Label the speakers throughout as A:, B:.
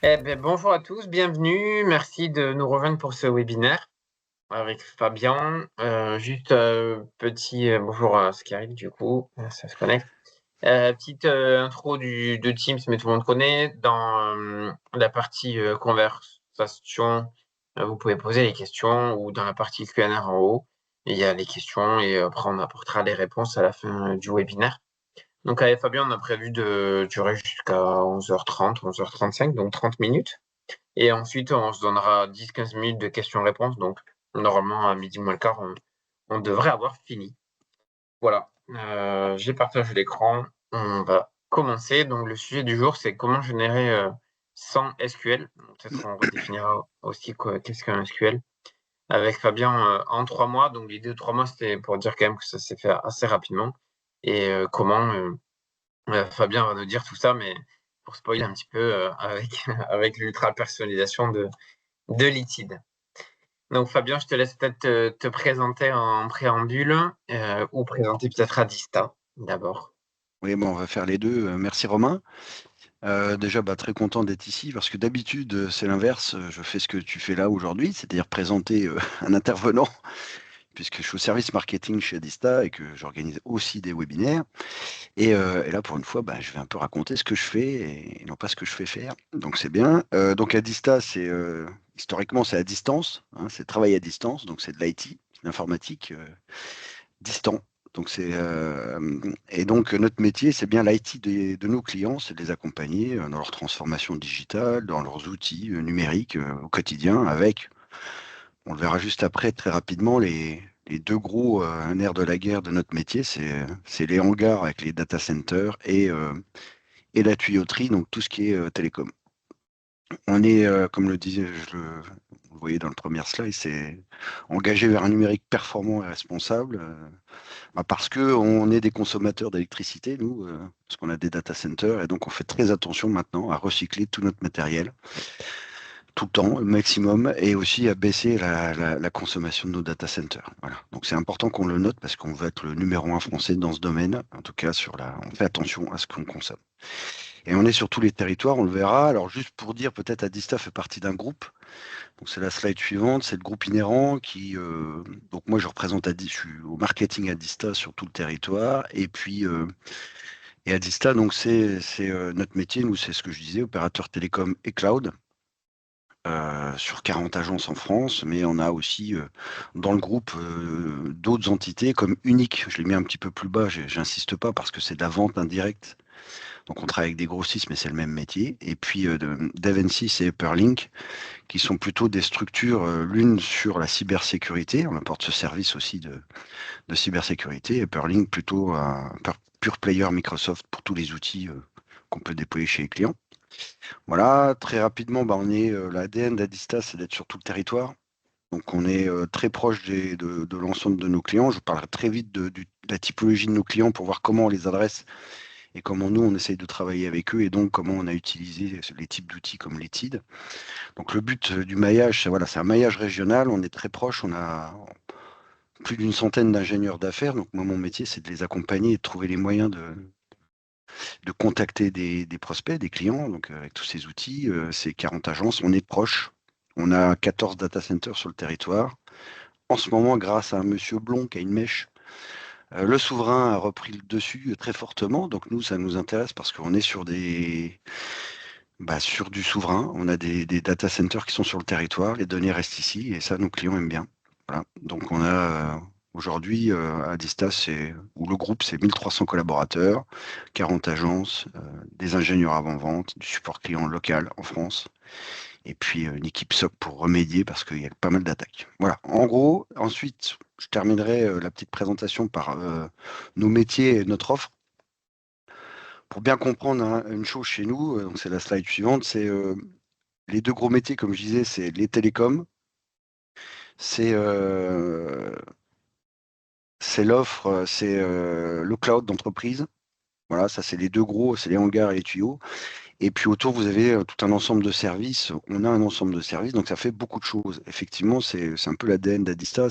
A: Bonjour à tous, bienvenue. Merci de nous rejoindre pour ce webinaire avec Fabien. Juste petit bonjour à ce qui arrive du coup, ça se connecte. Petite intro de Teams, mais tout le monde connaît. Dans la partie conversation, vous pouvez poser les questions ou dans la partie Q&A en haut, il y a les questions et après on apportera les réponses à la fin du webinaire. Donc avec Fabien, on a prévu de durer jusqu'à 11h30, 11h35, donc 30 minutes. Et ensuite, on se donnera 10-15 minutes de questions-réponses. Donc, normalement, à midi moins le quart, on devrait avoir fini. Voilà. J'ai partagé l'écran. On va commencer. Donc, le sujet du jour, c'est comment générer sans SQL. Peut-être on redéfinira aussi qu'est-ce qu'un SQL avec Fabien en 3 mois. Donc, l'idée de 3 mois, c'était pour dire quand même que ça s'est fait assez rapidement. Et comment Fabien va nous dire tout ça, mais pour spoiler un petit peu avec, avec l'ultra personnalisation de Litide. Donc Fabien, je te laisse peut-être te présenter en préambule ou présenter peut-être Adista d'abord.
B: Oui, bon, on va faire les deux. Merci Romain. Déjà, très content d'être ici parce que d'habitude, c'est l'inverse. Je fais ce que tu fais là aujourd'hui, c'est-à-dire présenter un intervenant, puisque je suis au service marketing chez Adista et que j'organise aussi des webinaires. Et là, pour une fois, je vais un peu raconter ce que je fais et non pas ce que je fais faire. Donc, c'est bien. Donc, Adista, historiquement, c'est à distance, hein, c'est travail à distance, donc c'est de l'IT, de l'informatique distant. Donc et donc notre métier, c'est bien l'IT de nos clients, c'est de les accompagner dans leur transformation digitale, dans leurs outils numériques au quotidien, avec, on le verra juste après, très rapidement, les deux gros nerfs de la guerre de notre métier, c'est les hangars avec les data centers et la tuyauterie, donc tout ce qui est télécom. On est, comme le disait, vous le voyez dans le premier slide, c'est engagé vers un numérique performant et responsable. Parce qu'on est des consommateurs d'électricité, nous, parce qu'on a des data centers, et donc on fait très attention maintenant à recycler tout notre matériel, tout le temps, au maximum, et aussi à baisser la consommation de nos data centers. Voilà. Donc c'est important qu'on le note parce qu'on veut être le numéro un français dans ce domaine. En tout cas, on fait attention à ce qu'on consomme. Et on est sur tous les territoires, on le verra. Alors juste pour dire, peut-être Adista fait partie d'un groupe. Donc c'est la slide suivante, c'est le groupe inhérent qui. Donc moi je représente je suis au marketing Adista sur tout le territoire. Et Adista, donc c'est notre métier, nous c'est ce que je disais, opérateur télécom et cloud. Sur 40 agences en France, mais on a aussi dans le groupe d'autres entités comme Unique. Je l'ai mis un petit peu plus bas, j'insiste pas parce que c'est de la vente indirecte. Donc on travaille avec des grossistes, mais c'est le même métier. Et puis Davensis et Hyperlink, qui sont plutôt des structures, l'une sur la cybersécurité. On apporte ce service aussi de cybersécurité. Hyperlink plutôt un pure player Microsoft pour tous les outils qu'on peut déployer chez les clients. Voilà, très rapidement, on est l'ADN d'Adista, c'est d'être sur tout le territoire. Donc on est très proche de l'ensemble de nos clients. Je vous parlerai très vite de la typologie de nos clients pour voir comment on les adresse et comment nous on essaye de travailler avec eux et donc comment on a utilisé les types d'outils comme l'ETID. Donc le but du maillage, c'est voilà, c'est un maillage régional. On est très proche. On a plus d'une centaine d'ingénieurs d'affaires. Donc moi mon métier c'est de les accompagner et de trouver les moyens de contacter des prospects, des clients, donc avec tous ces outils, ces 40 agences, on est proche. On a 14 data centers sur le territoire. En ce moment, grâce à un monsieur Blond qui a une mèche, le souverain a repris le dessus très fortement. Donc nous, ça nous intéresse parce qu'on est sur du souverain. On a des data centers qui sont sur le territoire. Les données restent ici et ça, nos clients aiment bien. Voilà. Donc on a aujourd'hui à Distas, où le groupe, c'est 1300 collaborateurs, 40 agences, des ingénieurs avant-vente, du support client local en France, et puis une équipe SOC pour remédier parce qu'il y a pas mal d'attaques. Voilà. En gros, ensuite, je terminerai la petite présentation par nos métiers et notre offre. Pour bien comprendre une chose chez nous, donc c'est la slide suivante, c'est les deux gros métiers, comme je disais, c'est les télécoms, c'est l'offre, c'est le cloud d'entreprise. Voilà, ça c'est les deux gros, c'est les hangars et les tuyaux. Et puis autour, vous avez tout un ensemble de services. On a un ensemble de services, donc ça fait beaucoup de choses. Effectivement, c'est un peu l'ADN d'Adista.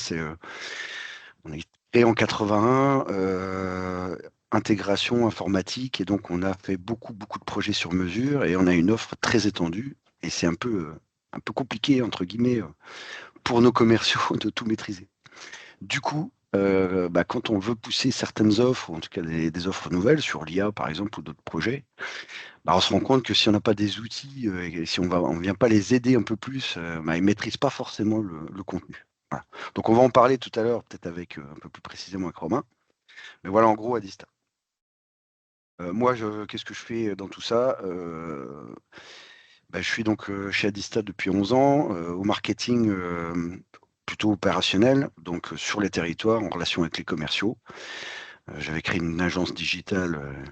B: On est créé en 81, intégration informatique, et donc on a fait beaucoup de projets sur mesure, et on a une offre très étendue. Et c'est un peu compliqué, entre guillemets, pour nos commerciaux de tout maîtriser. Du coup, quand on veut pousser certaines offres, ou en tout cas des offres nouvelles sur l'IA par exemple ou d'autres projets, on se rend compte que si on n'a pas des outils et si on vient pas les aider un peu plus, ils maîtrisent pas forcément le contenu. Voilà. Donc on va en parler tout à l'heure, peut-être avec un peu plus précisément avec Romain. Mais voilà en gros Adista. Moi, qu'est-ce que je fais dans tout ça? Je suis donc chez Adista depuis 11 ans, au marketing plutôt opérationnel, donc sur les territoires, en relation avec les commerciaux. J'avais créé une agence digitale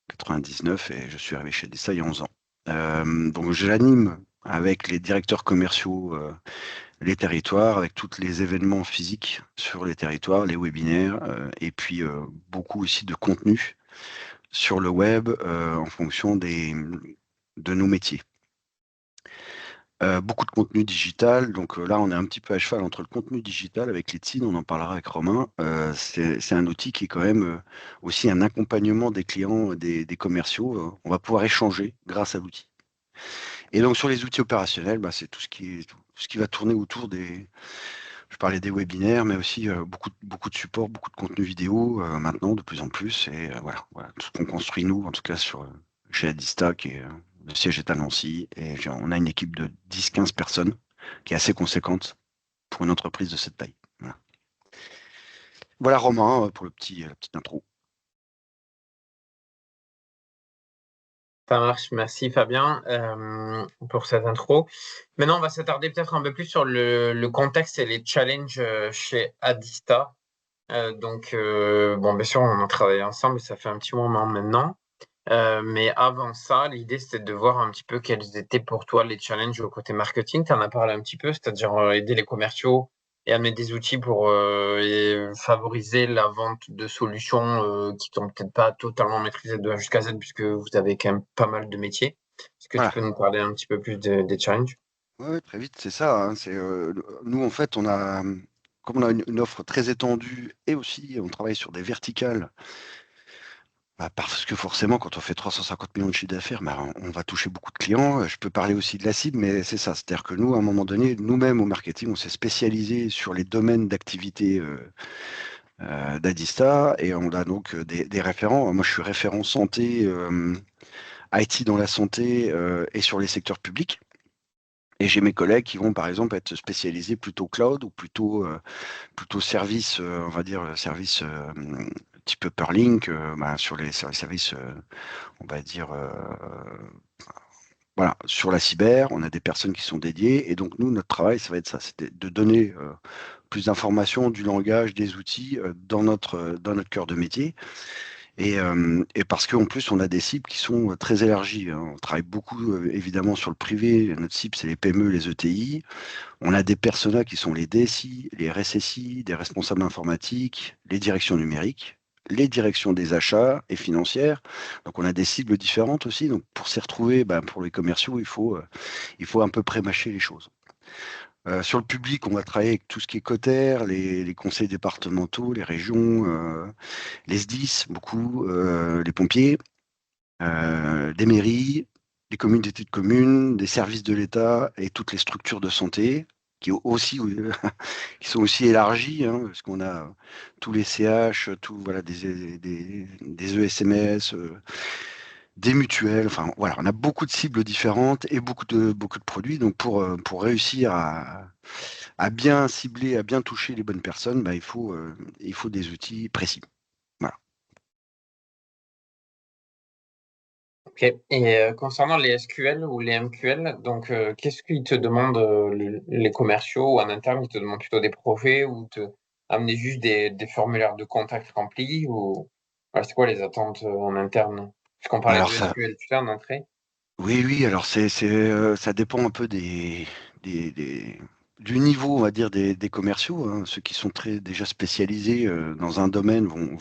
B: 99 et je suis arrivé chez Adista il y a 11 ans. Donc j'anime avec les directeurs commerciaux les territoires, avec tous les événements physiques sur les territoires, les webinaires, et puis beaucoup aussi de contenu sur le web en fonction de nos métiers. Beaucoup de contenu digital, donc là, on est un petit peu à cheval entre le contenu digital avec Letsin, on en parlera avec Romain. C'est un outil qui est quand même aussi un accompagnement des clients, des commerciaux. On va pouvoir échanger grâce à l'outil. Et donc sur les outils opérationnels, c'est tout ce qui va tourner autour je parlais des webinaires, mais aussi beaucoup de supports, beaucoup de contenu vidéo maintenant, de plus en plus. Et voilà, tout ce qu'on construit nous, en tout cas chez Adista, qui est le siège est à Nancy, et on a une équipe de 10-15 personnes qui est assez conséquente pour une entreprise de cette taille. Voilà Romain pour la petite intro.
A: Ça marche, merci Fabien pour cette intro. Maintenant, on va s'attarder peut-être un peu plus sur le contexte et les challenges chez Adista. Bon, bien sûr, on a travaillé ensemble, ça fait un petit moment maintenant. Mais avant ça, l'idée, c'était de voir un petit peu quels étaient pour toi les challenges au côté marketing. Tu en as parlé un petit peu, c'est-à-dire aider les commerciaux et amener des outils pour favoriser la vente de solutions qui sont peut-être pas totalement maîtrisées de A jusqu'à Z, puisque vous avez quand même pas mal de métiers. Est-ce que tu
B: Voilà.
A: peux nous parler un petit peu plus des challenges?
B: Ouais, très vite, c'est ça, hein, nous, en fait, comme on a une offre très étendue et aussi on travaille sur des verticales. Parce que forcément, quand on fait 350 millions de chiffre d'affaires, on va toucher beaucoup de clients. Je peux parler aussi de la cible, mais c'est ça. C'est-à-dire que nous, à un moment donné, nous-mêmes au marketing, on s'est spécialisé sur les domaines d'activité d'Adista et on a donc des référents. Moi, je suis référent santé, IT dans la santé et sur les secteurs publics. Et j'ai mes collègues qui vont, par exemple, être spécialisés plutôt cloud ou plutôt service, on va dire, service type Upperlink, sur les services on va dire, voilà, sur la cyber, on a des personnes qui sont dédiées, et donc nous, notre travail, ça va être ça, c'est de donner plus d'informations, du langage, des outils dans notre cœur de métier, et parce qu'en plus, on a des cibles qui sont très élargies, hein. On travaille beaucoup, évidemment, sur le privé. Notre cible, c'est les PME, les ETI. On a des personas qui sont les DSI, les RSSI, des responsables informatiques, les directions numériques, les directions des achats et financières. Donc on a des cibles différentes aussi. Donc pour s'y retrouver, pour les commerciaux, il faut un peu pré-mâcher les choses. Sur le public, on va travailler avec tout ce qui est cotère, les conseils départementaux, les régions, les SDIS, beaucoup, les pompiers, des mairies, des communautés de communes, des services de l'État et toutes les structures de santé qui sont aussi élargies, hein, parce qu'on a tous les CH, voilà, des ESMS, des mutuelles, enfin voilà, on a beaucoup de cibles différentes et beaucoup de produits. Donc pour réussir à bien cibler, à bien toucher les bonnes personnes, il faut des outils précis. Voilà.
A: Ok. Et concernant les SQL ou les MQL, donc qu'est-ce qu'ils te demandent les commerciaux ou en interne, ils te demandent plutôt des projets ou te amener juste des formulaires de contact remplis ou voilà, c'est quoi les attentes en interne? Puisqu'on parlait
B: Alors
A: de
B: ça,
A: SQL tout à l'heure en entrée.
B: oui, oui, alors ça dépend un peu du niveau, on va dire, des commerciaux, hein. Ceux qui sont déjà spécialisés dans un domaine vont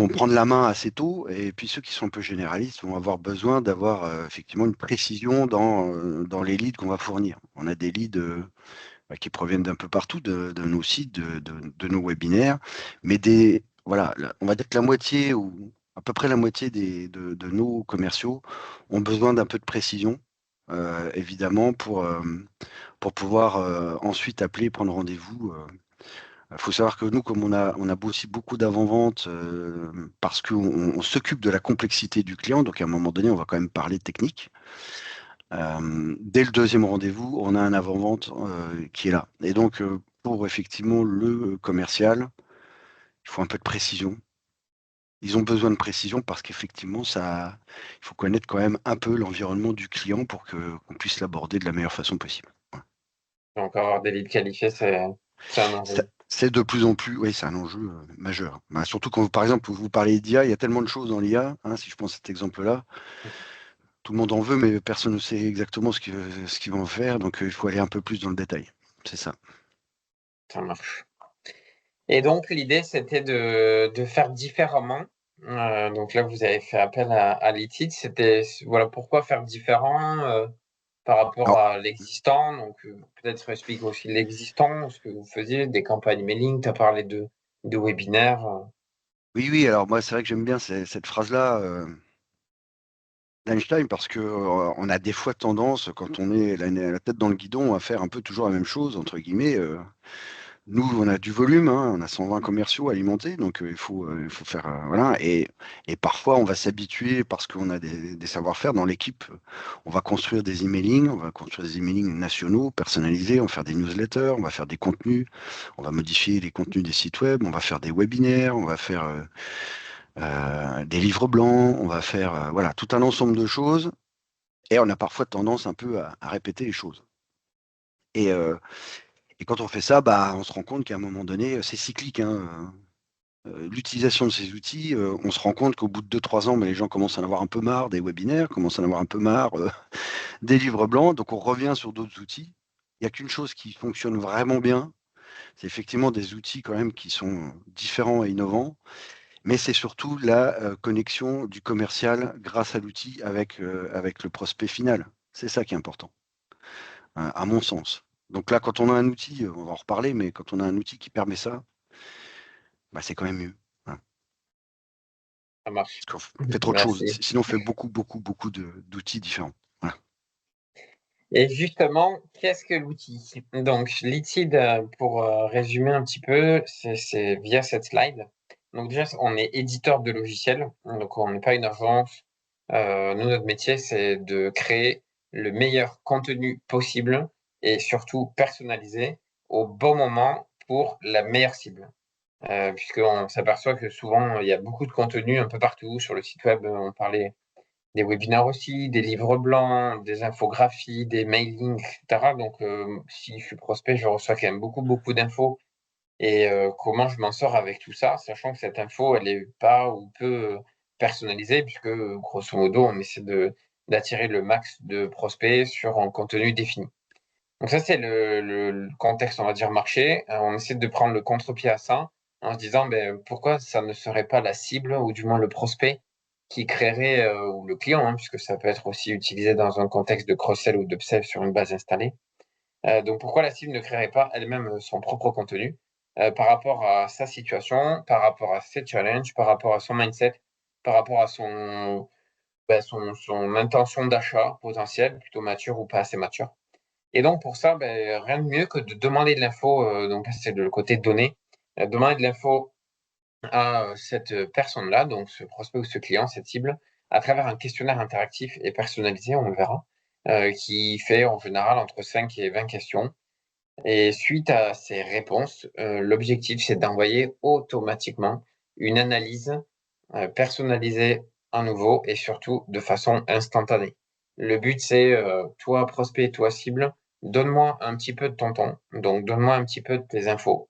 B: prendre la main assez tôt, et puis ceux qui sont un peu généralistes vont avoir besoin d'avoir effectivement une précision dans les leads qu'on va fournir. On a des leads qui proviennent d'un peu partout, de nos sites, de nos webinaires, mais voilà, on va dire que la moitié ou peu près la moitié de nos commerciaux ont besoin d'un peu de précision, évidemment, pour pouvoir ensuite appeler, prendre rendez-vous. Il faut savoir que nous, comme on a aussi beaucoup d'avant-vente, parce qu'on s'occupe de la complexité du client, donc à un moment donné, on va quand même parler technique. Dès le deuxième rendez-vous, on a un avant-vente qui est là. Et donc, pour effectivement le commercial, il faut un peu de précision. Ils ont besoin de précision parce qu'effectivement, il faut connaître quand même un peu l'environnement du client pour qu'on puisse l'aborder de la meilleure façon possible.
A: Donc, avoir des leads qualifiés, c'est un enjeu.
B: C'est de plus en plus, oui, c'est un enjeu majeur. Bah, surtout quand, par exemple, vous parlez d'IA, il y a tellement de choses dans l'IA, hein, si je prends cet exemple-là, tout le monde en veut, mais personne ne sait exactement ce qu'ils vont faire, donc il faut aller un peu plus dans le détail. C'est ça.
A: Ça marche. Et donc, l'idée, c'était de faire différemment. Donc là, vous avez fait appel à l'ITID. C'était, voilà, pourquoi faire différent par rapport
B: Alors,
A: à l'existant. Donc, peut-être explique aussi l'existant, ce que vous faisiez, des campagnes mailing. Tu as parlé de webinaires.
B: oui, oui, alors moi, c'est vrai que j'aime bien cette phrase-là d'Einstein parce que on a des fois tendance, quand on est la tête dans le guidon, à faire un peu toujours la même chose, entre guillemets. Nous, on a du volume, hein, on a 120 commerciaux alimentés, donc il faut faire voilà. Et parfois, on va s'habituer parce qu'on a des savoir-faire dans l'équipe. On va construire des emailing, on va construire des emailing nationaux, personnalisés, on va faire des newsletters, on va faire des contenus, on va modifier les contenus des sites web, on va faire des webinaires, on va faire des livres blancs, on va faire voilà tout un ensemble de choses. Et on a parfois tendance un peu à répéter les choses. Et, euh, et quand on fait ça, bah, on se rend compte qu'à un moment donné, c'est cyclique, hein. L'utilisation de ces outils, on se rend compte qu'au bout de 2-3 ans, bah, les gens commencent à en avoir un peu marre des webinaires, commencent à en avoir un peu marre des livres blancs, donc on revient sur d'autres outils. Il n'y a qu'une chose qui fonctionne vraiment bien, c'est effectivement des outils quand même qui sont différents et innovants, mais c'est surtout la connexion du commercial grâce à l'outil avec le prospect final. C'est ça qui est important, hein, à mon sens. Donc là, quand on a un outil, on va en reparler, mais quand on a un outil qui permet ça, bah, c'est quand même mieux, hein.
A: Ça marche.
B: Parce qu'on fait trop de choses.
A: Merci.
B: Sinon, on fait beaucoup, beaucoup, beaucoup d'outils différents. Voilà.
A: Et justement, qu'est-ce que l'outil? Donc, l'ITID, pour résumer un petit peu, c'est via cette slide. Donc déjà, on est éditeur de logiciels, donc on n'est pas une agence. Nous, notre métier, c'est de créer le meilleur contenu possible et surtout personnalisé au bon moment pour la meilleure cible. Puisqu'on s'aperçoit que souvent, il y a beaucoup de contenu un peu partout sur le site web. On parlait des webinaires aussi, des livres blancs, des infographies, des mailings, etc. Donc, si je suis prospect, je reçois quand même beaucoup, beaucoup d'infos. Et comment je m'en sors avec tout ça, sachant que cette info, elle est pas ou peu personnalisée, puisque grosso modo, on essaie d'attirer le max de prospects sur un contenu défini. Donc ça, c'est le contexte, on va dire, marché. On essaie de prendre le contre-pied à ça en se disant, ben, pourquoi ça ne serait pas la cible, ou du moins le prospect, qui créerait, ou le client, hein, puisque ça peut être aussi utilisé dans un contexte de cross-sell ou d'upsell sur une base installée. Donc pourquoi la cible ne créerait pas elle-même son propre contenu par rapport à sa situation, par rapport à ses challenges, par rapport à son mindset, par rapport à son intention d'achat potentielle, plutôt mature ou pas assez mature. Et donc pour ça, rien de mieux que de demander de l'info, donc c'est le côté données, demander de l'info à cette personne-là, donc ce prospect ou ce client, cette cible, à travers un questionnaire interactif et personnalisé, on le verra, qui fait en général entre 5 et 20 questions. Et suite à ces réponses, l'objectif, c'est d'envoyer automatiquement une analyse personnalisée à nouveau et surtout de façon instantanée. Le but, c'est toi, prospect, toi, cible, donne-moi un petit peu de ton temps, donc donne-moi un petit peu de tes infos.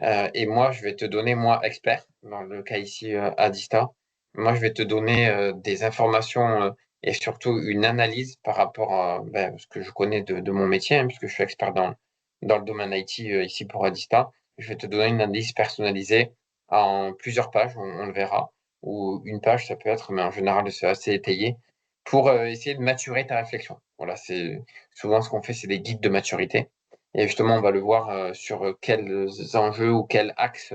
A: Et moi, je vais te donner, moi, expert, dans le cas ici Adista, moi, je vais te donner des informations et surtout une analyse par rapport à ce que je connais de mon métier, hein, puisque je suis expert dans le domaine IT ici pour Adista. Je vais te donner une analyse personnalisée en plusieurs pages, on le verra, ou une page, ça peut être, mais en général, c'est assez étayé, pour essayer de maturer ta réflexion. Voilà, c'est souvent ce qu'on fait, c'est des guides de maturité. Et justement, on va le voir sur quels enjeux ou quels axes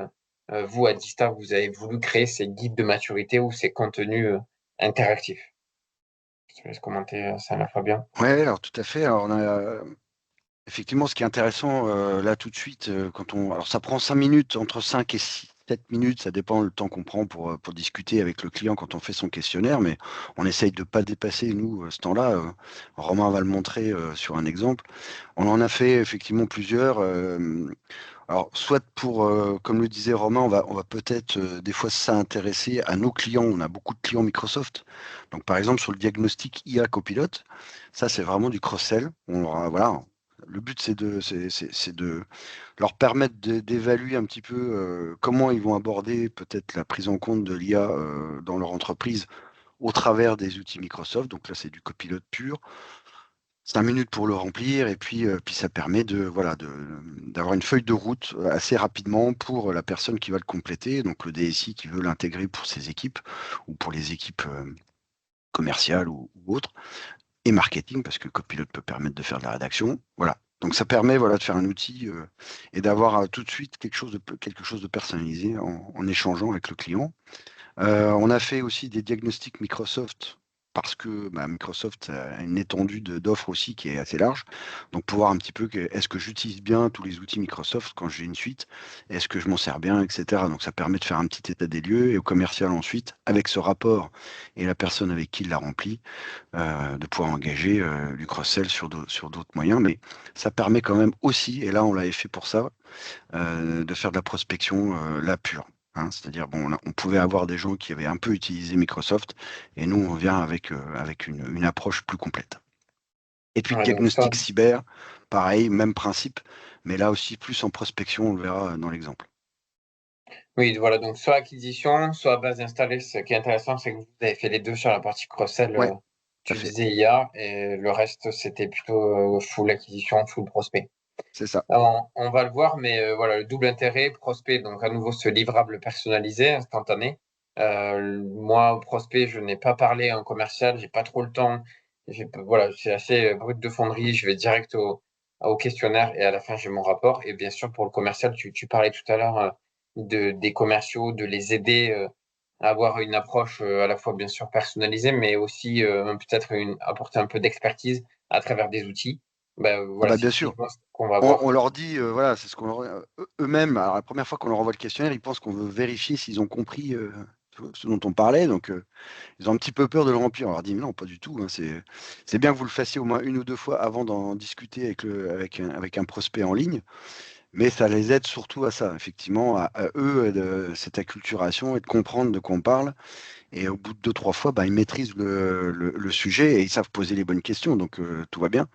A: vous, à Dista, vous avez voulu créer ces guides de maturité ou ces contenus interactifs. Je te laisse commenter ça, là, Fabien.
B: Ouais, alors tout à fait. Alors, effectivement, ce qui est intéressant là tout de suite, alors ça prend 5 minutes, entre 5 et 7 minutes, ça dépend le temps qu'on prend pour discuter avec le client quand on fait son questionnaire, mais on essaye de ne pas dépasser, nous, ce temps-là. Romain va le montrer sur un exemple. On en a fait effectivement plusieurs. Alors, soit comme le disait Romain, on va peut-être des fois s'intéresser à nos clients. On a beaucoup de clients Microsoft. Donc, par exemple, sur le diagnostic IA Copilot, ça, c'est vraiment du cross-sell. Voilà. Le but, c'est de leur permettre d'évaluer un petit peu comment ils vont aborder peut-être la prise en compte de l'IA dans leur entreprise au travers des outils Microsoft. Donc là, c'est du Copilot pur. 5 minutes pour le remplir et puis ça permet d'avoir une feuille de route assez rapidement pour la personne qui va le compléter, donc le DSI qui veut l'intégrer pour ses équipes ou pour les équipes commerciales ou autres, et marketing parce que Copilot peut permettre de faire de la rédaction. Voilà. Donc ça permet de faire un outil et d'avoir tout de suite quelque chose de personnalisé en échangeant avec le client. On a fait aussi des diagnostics Microsoft parce que Microsoft a une étendue d'offres aussi qui est assez large. Donc, pour voir un petit peu est-ce que j'utilise bien tous les outils Microsoft quand j'ai une suite, est-ce que je m'en sers bien, etc. Donc, ça permet de faire un petit état des lieux et au commercial ensuite, avec ce rapport et la personne avec qui il l'a rempli, de pouvoir engager du cross-sell sur d'autres moyens. Mais ça permet quand même aussi, et là on l'avait fait pour ça, de faire de la prospection là pure. Hein. C'est-à-dire, bon, on pouvait avoir des gens qui avaient un peu utilisé Microsoft, et nous, on vient avec une approche plus complète. Et puis, le
A: Ouais, donc
B: diagnostic cyber, pareil, même principe, mais là aussi, plus en prospection, on le verra dans l'exemple.
A: oui, voilà, donc soit acquisition, soit base installée. Ce qui est intéressant, c'est que vous avez fait les deux sur la partie cross-sell,
B: Ouais, tout à
A: tu
B: fait,
A: disais IA, et le reste, c'était plutôt full acquisition, full prospect.
B: c'est ça.
A: On va le voir, mais voilà, le double intérêt, prospect, donc à nouveau ce livrable personnalisé, instantané. Moi, au prospect, je n'ai pas parlé en commercial, j'ai pas trop le temps. Voilà, c'est assez brut de fonderie, je vais direct au questionnaire et à la fin, j'ai mon rapport. Et bien sûr, pour le commercial, tu parlais tout à l'heure des commerciaux, de les aider à avoir une approche à la fois bien sûr personnalisée, mais aussi peut-être apporter un peu d'expertise à travers des outils. Ben,
B: Ah
A: voilà,
B: bah
A: c'est
B: bien sûr.
A: typiquement ce qu'on va
B: On
A: voir.
B: leur dit, voilà, c'est ce qu'on eux-mêmes, alors la première fois qu'on leur envoie le questionnaire, ils pensent qu'on veut vérifier s'ils ont compris ce dont on parlait, donc ils ont un petit peu peur de le remplir. On leur dit, mais non, pas du tout. Hein, c'est bien que vous le fassiez au moins une ou deux fois avant d'en discuter avec un prospect en ligne, mais ça les aide surtout à ça, effectivement, à eux, cette acculturation et de comprendre de quoi on parle. Et au bout de deux, trois fois, bah, ils maîtrisent le sujet et ils savent poser les bonnes questions, donc tout va bien,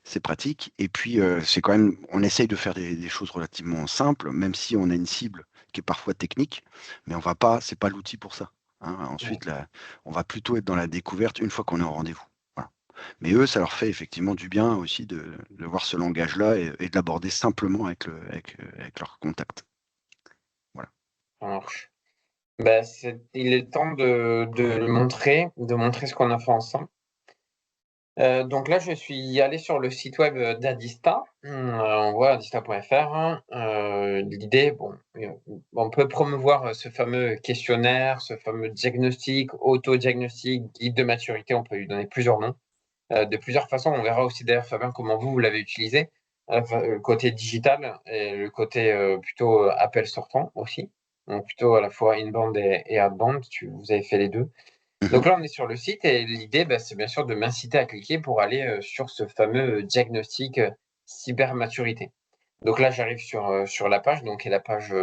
B: c'est pratique. Et puis, c'est quand même, on essaye de faire des choses relativement simples, même si on a une cible qui est parfois technique, mais on va pas, c'est pas l'outil pour ça. Hein.
A: Ouais.
B: Ensuite, là, on va plutôt être dans la découverte une fois qu'on est au rendez-vous. Voilà. Mais eux, ça leur fait effectivement du bien aussi de voir ce langage-là et de l'aborder simplement avec leur contact. Voilà.
A: Ça marche. Ben, il est temps de montrer ce qu'on a fait ensemble. Donc là, je suis allé sur le site web d'Adista. On voit adista.fr. Hein. L'idée, bon, on peut promouvoir ce fameux questionnaire, ce fameux diagnostic, auto-diagnostic, guide de maturité. On peut lui donner plusieurs noms, de plusieurs façons. On verra aussi d'ailleurs, Fabien, comment vous l'avez utilisé. Le côté digital et le côté plutôt appel sortant aussi. Donc plutôt à la fois inbound et outbound. Vous avez fait les deux.
B: Mhm.
A: Donc là, on est sur le site et l'idée, bah, c'est bien sûr de m'inciter à cliquer pour aller sur ce fameux diagnostic cybermaturité. Donc là, j'arrive sur la page, donc qui est la page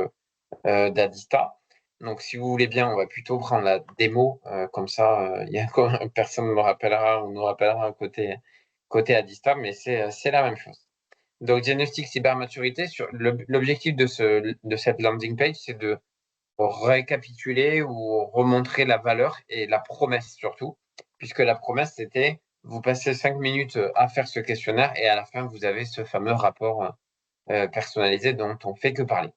A: d'Adista. Donc si vous voulez bien, on va plutôt prendre la démo, comme ça, personne ne me rappellera ou nous rappellera côté Adista, mais c'est la même chose. Donc diagnostic cybermaturité, l'objectif de cette landing page, c'est de récapituler ou remontrer la valeur et la promesse surtout, puisque la promesse, c'était vous passez 5 minutes à faire ce questionnaire et à la fin, vous avez ce fameux rapport personnalisé dont on fait que parler.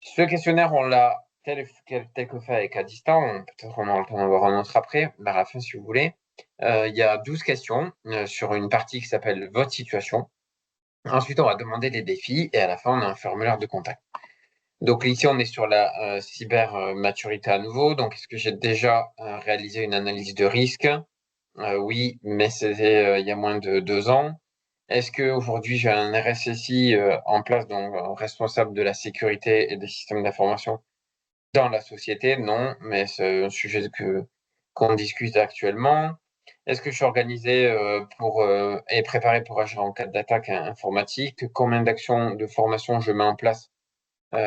A: Ce questionnaire, on l'a tel que fait avec Adista, peut-être on aura le temps d'en voir un autre après, à la fin si vous voulez. Il y a 12 questions sur une partie qui s'appelle votre situation. Ensuite, on va demander des défis et à la fin, on a un formulaire de contact. Donc ici, on est sur la cybermaturité à nouveau. Donc, est-ce que j'ai déjà réalisé une analyse de risque? Oui, mais c'était il y a moins de 2 ans. Est-ce qu'aujourd'hui, j'ai un RSSI en place, donc responsable de la sécurité et des systèmes d'information dans la société? Non, mais c'est un sujet qu'on discute actuellement. Est-ce que je suis organisé et préparé pour agir en cas d'attaque informatique? Combien d'actions de formation je mets en place? Au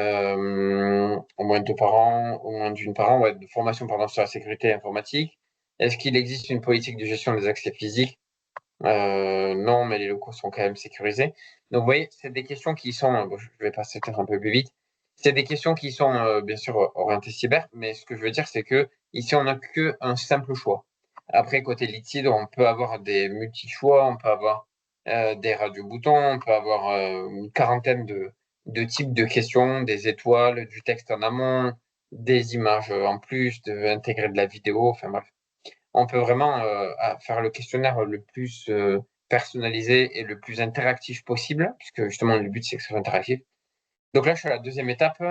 A: moins 2 par an, au moins d'une par an, ouais, de formation pardon, sur la sécurité informatique. Est-ce qu'il existe une politique de gestion des accès physiques? Non, mais les locaux sont quand même sécurisés. Donc, vous voyez, c'est des questions qui sont, bon, je vais passer peut-être un peu plus vite. C'est des questions qui sont, bien sûr, orientées cyber, mais ce que je veux dire, c'est que ici, on n'a qu'un simple choix. Après, côté liquide, on peut avoir des multi-choix, on peut avoir des radio-boutons, on peut avoir une quarantaine de types de questions, des étoiles, du texte en amont, des images en plus, intégrer de la vidéo, enfin bref. On peut vraiment faire le questionnaire le plus personnalisé et le plus interactif possible, puisque justement le but c'est que ce soit interactif. Donc là, je suis à la deuxième étape.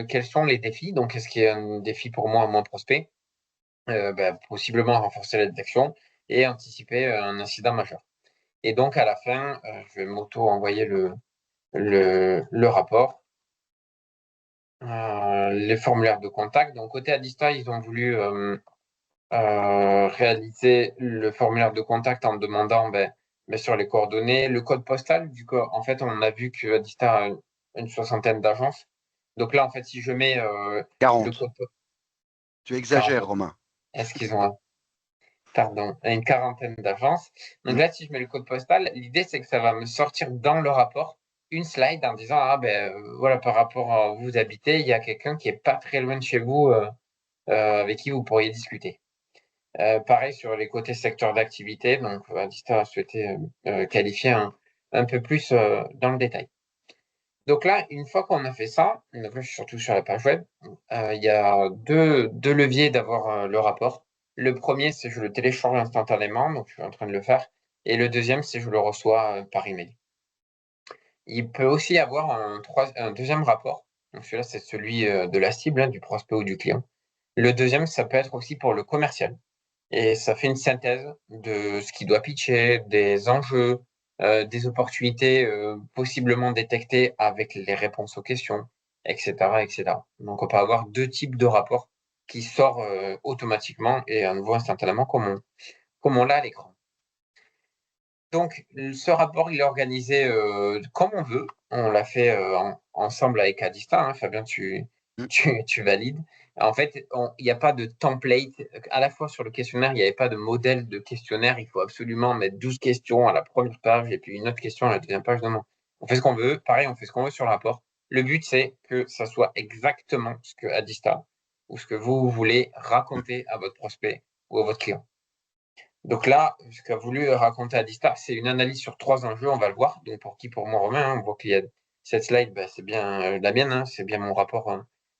A: Quels sont les défis? Donc, est-ce qu'il y a un défi pour moi, mon prospect? Possiblement renforcer la détection et anticiper un incident majeur. Et donc, à la fin, je vais m'auto-envoyer le rapport, les formulaires de contact. Donc, côté Adista, ils ont voulu réaliser le formulaire de contact en demandant bien sûr les coordonnées, le code postal. Du coup, en fait, on a vu que Adista a une soixantaine d'agences. Donc là, en fait, si je mets le
B: 40.
A: code
B: Tu exagères,
A: 40,
B: Romain.
A: est-ce qu'ils ont pardon, une quarantaine d'agences. Donc
B: Hmm.
A: là, si je mets le code postal, l'idée c'est que ça va me sortir dans le rapport une slide en disant ah ben voilà, par rapport à où vous habitez, il y a quelqu'un qui est pas très loin de chez vous avec qui vous pourriez discuter. Pareil sur les côtés secteurs d'activité, donc Adista a souhaité qualifier un peu plus dans le détail. Donc là, une fois qu'on a fait ça, donc là je suis surtout sur la page web, il y a deux leviers d'avoir le rapport. Le premier, c'est je le télécharge instantanément, donc je suis en train de le faire. Et le deuxième, c'est je le reçois par email. Il peut aussi y avoir un deuxième rapport. Donc celui-là, c'est celui de la cible, hein, du prospect ou du client. Le deuxième, ça peut être aussi pour le commercial. Et ça fait une synthèse de ce qu'il doit pitcher, des enjeux, des opportunités possiblement détectées avec les réponses aux questions, etc., etc. Donc, on peut avoir deux types de rapports qui sortent automatiquement et à nouveau instantanément comme on l'a à l'écran. Donc, ce rapport, il est organisé comme on veut. On l'a fait ensemble avec Adista, hein. Fabien,
B: Hmm.
A: tu valides. En fait, il n'y a pas de template. À la fois sur le questionnaire, il n'y avait pas de modèle de questionnaire. Il faut absolument mettre 12 questions à la première page et puis une autre question à la deuxième page. Non, non. On fait ce qu'on veut. Pareil, on fait ce qu'on veut sur le rapport. Le but, c'est que ça soit exactement ce que Adista ou ce que vous voulez raconter à votre prospect ou à votre client. Donc là, ce qu'a voulu raconter Adista, c'est une analyse sur 3 enjeux, on va le voir. Donc pour moi, Romain, hein, on voit qu'il y a cette slide, c'est bien la mienne, hein, c'est bien mon rapport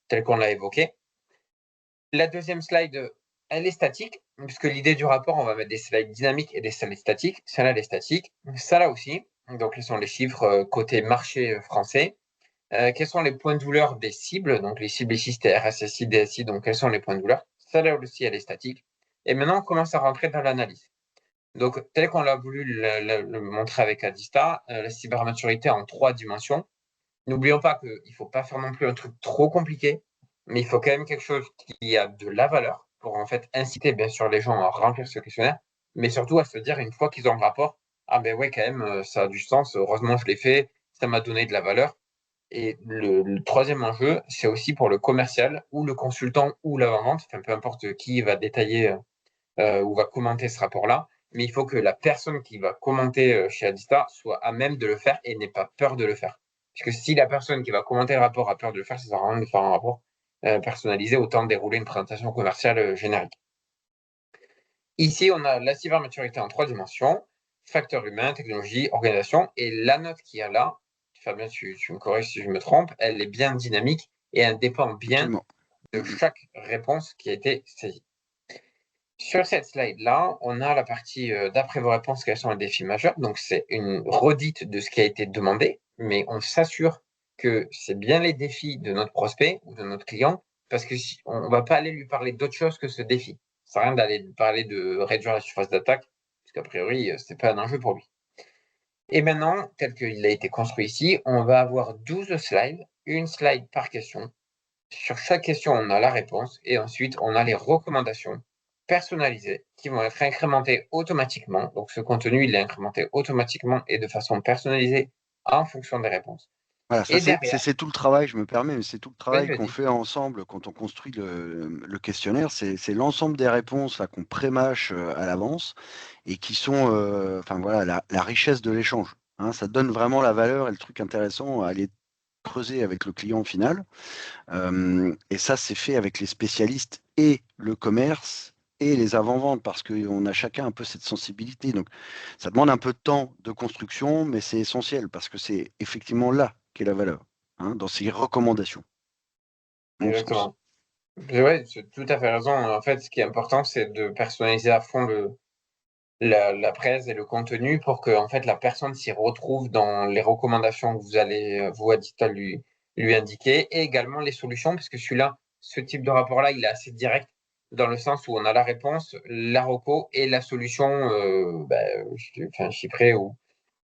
A: tel qu'on l'a évoqué. La deuxième slide, elle est statique, puisque l'idée du rapport, on va mettre des slides dynamiques et des slides statiques. Celle-là, elle est statique. Ça là aussi. Donc, là sont les chiffres côté marché français. Quels sont les points de douleur des cibles? Donc, les cibles ici, c'était RSSI, DSI. Donc, quels sont les points de douleur? Ça là aussi, elle est statique. Et maintenant, on commence à rentrer dans l'analyse. Donc, tel qu'on l'a voulu le montrer avec Adista, la cybermaturité en 3 dimensions. N'oublions pas qu'il ne faut pas faire non plus un truc trop compliqué, mais il faut quand même quelque chose qui a de la valeur pour en fait inciter bien sûr les gens à remplir ce questionnaire, mais surtout à se dire une fois qu'ils ont le rapport, ah ben ouais quand même ça a du sens, heureusement je l'ai fait, ça m'a donné de la valeur. Et le troisième enjeu, c'est aussi pour le commercial ou le consultant ou l'avant-vente, enfin peu importe qui va détailler ou va commenter ce rapport-là, mais il faut que la personne qui va commenter chez Adista soit à même de le faire et n'ait pas peur de le faire. Parce que si la personne qui va commenter le rapport a peur de le faire, ça sert à rien de faire un rapport personnalisé, autant dérouler une présentation commerciale générique. Ici, on a la cybermaturité en 3 dimensions, facteur humain, technologie, organisation, et la note qu'il y a là, Fabien, tu me corriges si je me trompe, elle est bien dynamique et elle dépend bien
B: Absolument.
A: de chaque réponse qui a été saisie. Sur cette slide-là, on a la partie d'après vos réponses, quels sont les défis majeurs. Donc, c'est une redite de ce qui a été demandé, mais on s'assure que c'est bien les défis de notre prospect ou de notre client, parce que si, on va pas aller lui parler d'autre chose que ce défi. Ça sert à rien d'aller lui parler de réduire la surface d'attaque, parce qu'a priori, c'est pas un enjeu pour lui. Et maintenant, tel qu'il a été construit ici, on va avoir 12 slides, une slide par question. Sur chaque question, on a la réponse et ensuite, on a les recommandations personnalisées qui vont être incrémentées automatiquement. Donc, ce contenu, il est incrémenté automatiquement et de façon personnalisée en fonction des réponses.
B: Voilà, ça
A: Et derrière,
B: c'est tout le travail, je me permets, mais c'est tout le
A: vas-y,
B: travail qu'on
A: vas-y.
B: fait ensemble quand on construit le questionnaire. C'est l'ensemble des réponses là qu'on prémâche à l'avance et qui sont, enfin voilà, la richesse de l'échange. Hein, ça donne vraiment la valeur et le truc intéressant à aller creuser avec le client final. Et ça, c'est fait avec les spécialistes et le commerce et les avant-ventes parce qu'on a chacun un peu cette sensibilité. Donc, ça demande un peu de temps de construction, mais c'est essentiel parce que c'est effectivement là qu'est la valeur, hein, dans ces recommandations, à mon sens.
A: Exactement. Ouais, tu as tout à fait raison. En fait, ce qui est important, c'est de personnaliser à fond la presse et le contenu pour que en fait, la personne s'y retrouve dans les recommandations que vous allez, vous, à distance, lui indiquer et également les solutions, parce que celui-là, ce type de rapport-là, il est assez direct dans le sens où on a la réponse, la reco et la solution, enfin, chiffrée ou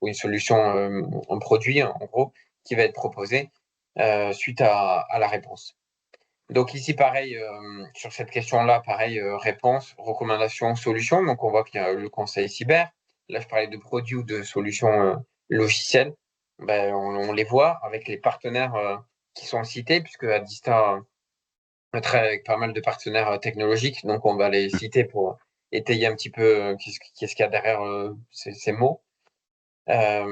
A: une solution, un produit, en gros, qui va être proposé, suite à la réponse. Donc ici, pareil, sur cette question-là, pareil, réponse, recommandation, solution. Donc on voit qu'il y a le conseil cyber. Là, je parlais de produits ou de solutions logicielles. Ben, on les voit avec les partenaires qui sont cités, puisque Adista travaille avec pas mal de partenaires technologiques. Donc on va les citer pour étayer un petit peu qu'est-ce qu'il y a derrière ces mots. Là,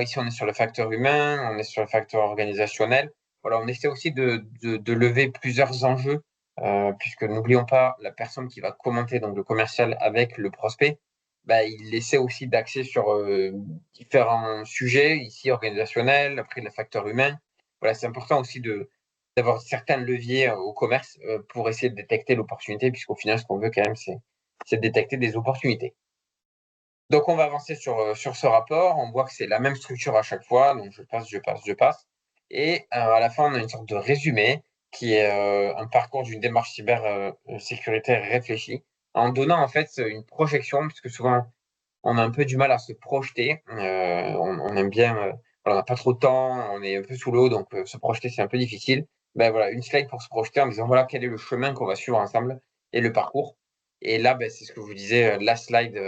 A: ici, on est sur le facteur humain, on est sur le facteur organisationnel. Voilà, on essaie aussi de lever plusieurs enjeux, puisque n'oublions pas la personne qui va commenter, donc le commercial avec le prospect, bah, il essaie aussi d'axer sur différents sujets, ici organisationnels, après le facteur humain. Voilà, c'est important aussi d'avoir certains leviers au commerce pour essayer de détecter l'opportunité, puisqu'au final, ce qu'on veut quand même, c'est de détecter des opportunités. Donc, on va avancer sur ce rapport. On voit que c'est la même structure à chaque fois. Donc, je passe, je passe, je passe. Et à la fin, on a une sorte de résumé qui est un parcours d'une démarche cyber sécuritaire réfléchie, en donnant en fait une projection, puisque souvent, on a un peu du mal à se projeter. On aime bien, voilà, on n'a pas trop de temps, on est un peu sous l'eau, donc se projeter, c'est un peu difficile. Ben voilà, une slide pour se projeter en disant voilà quel est le chemin qu'on va suivre ensemble et le parcours. Et là, ben, c'est ce que je vous disais, la slide.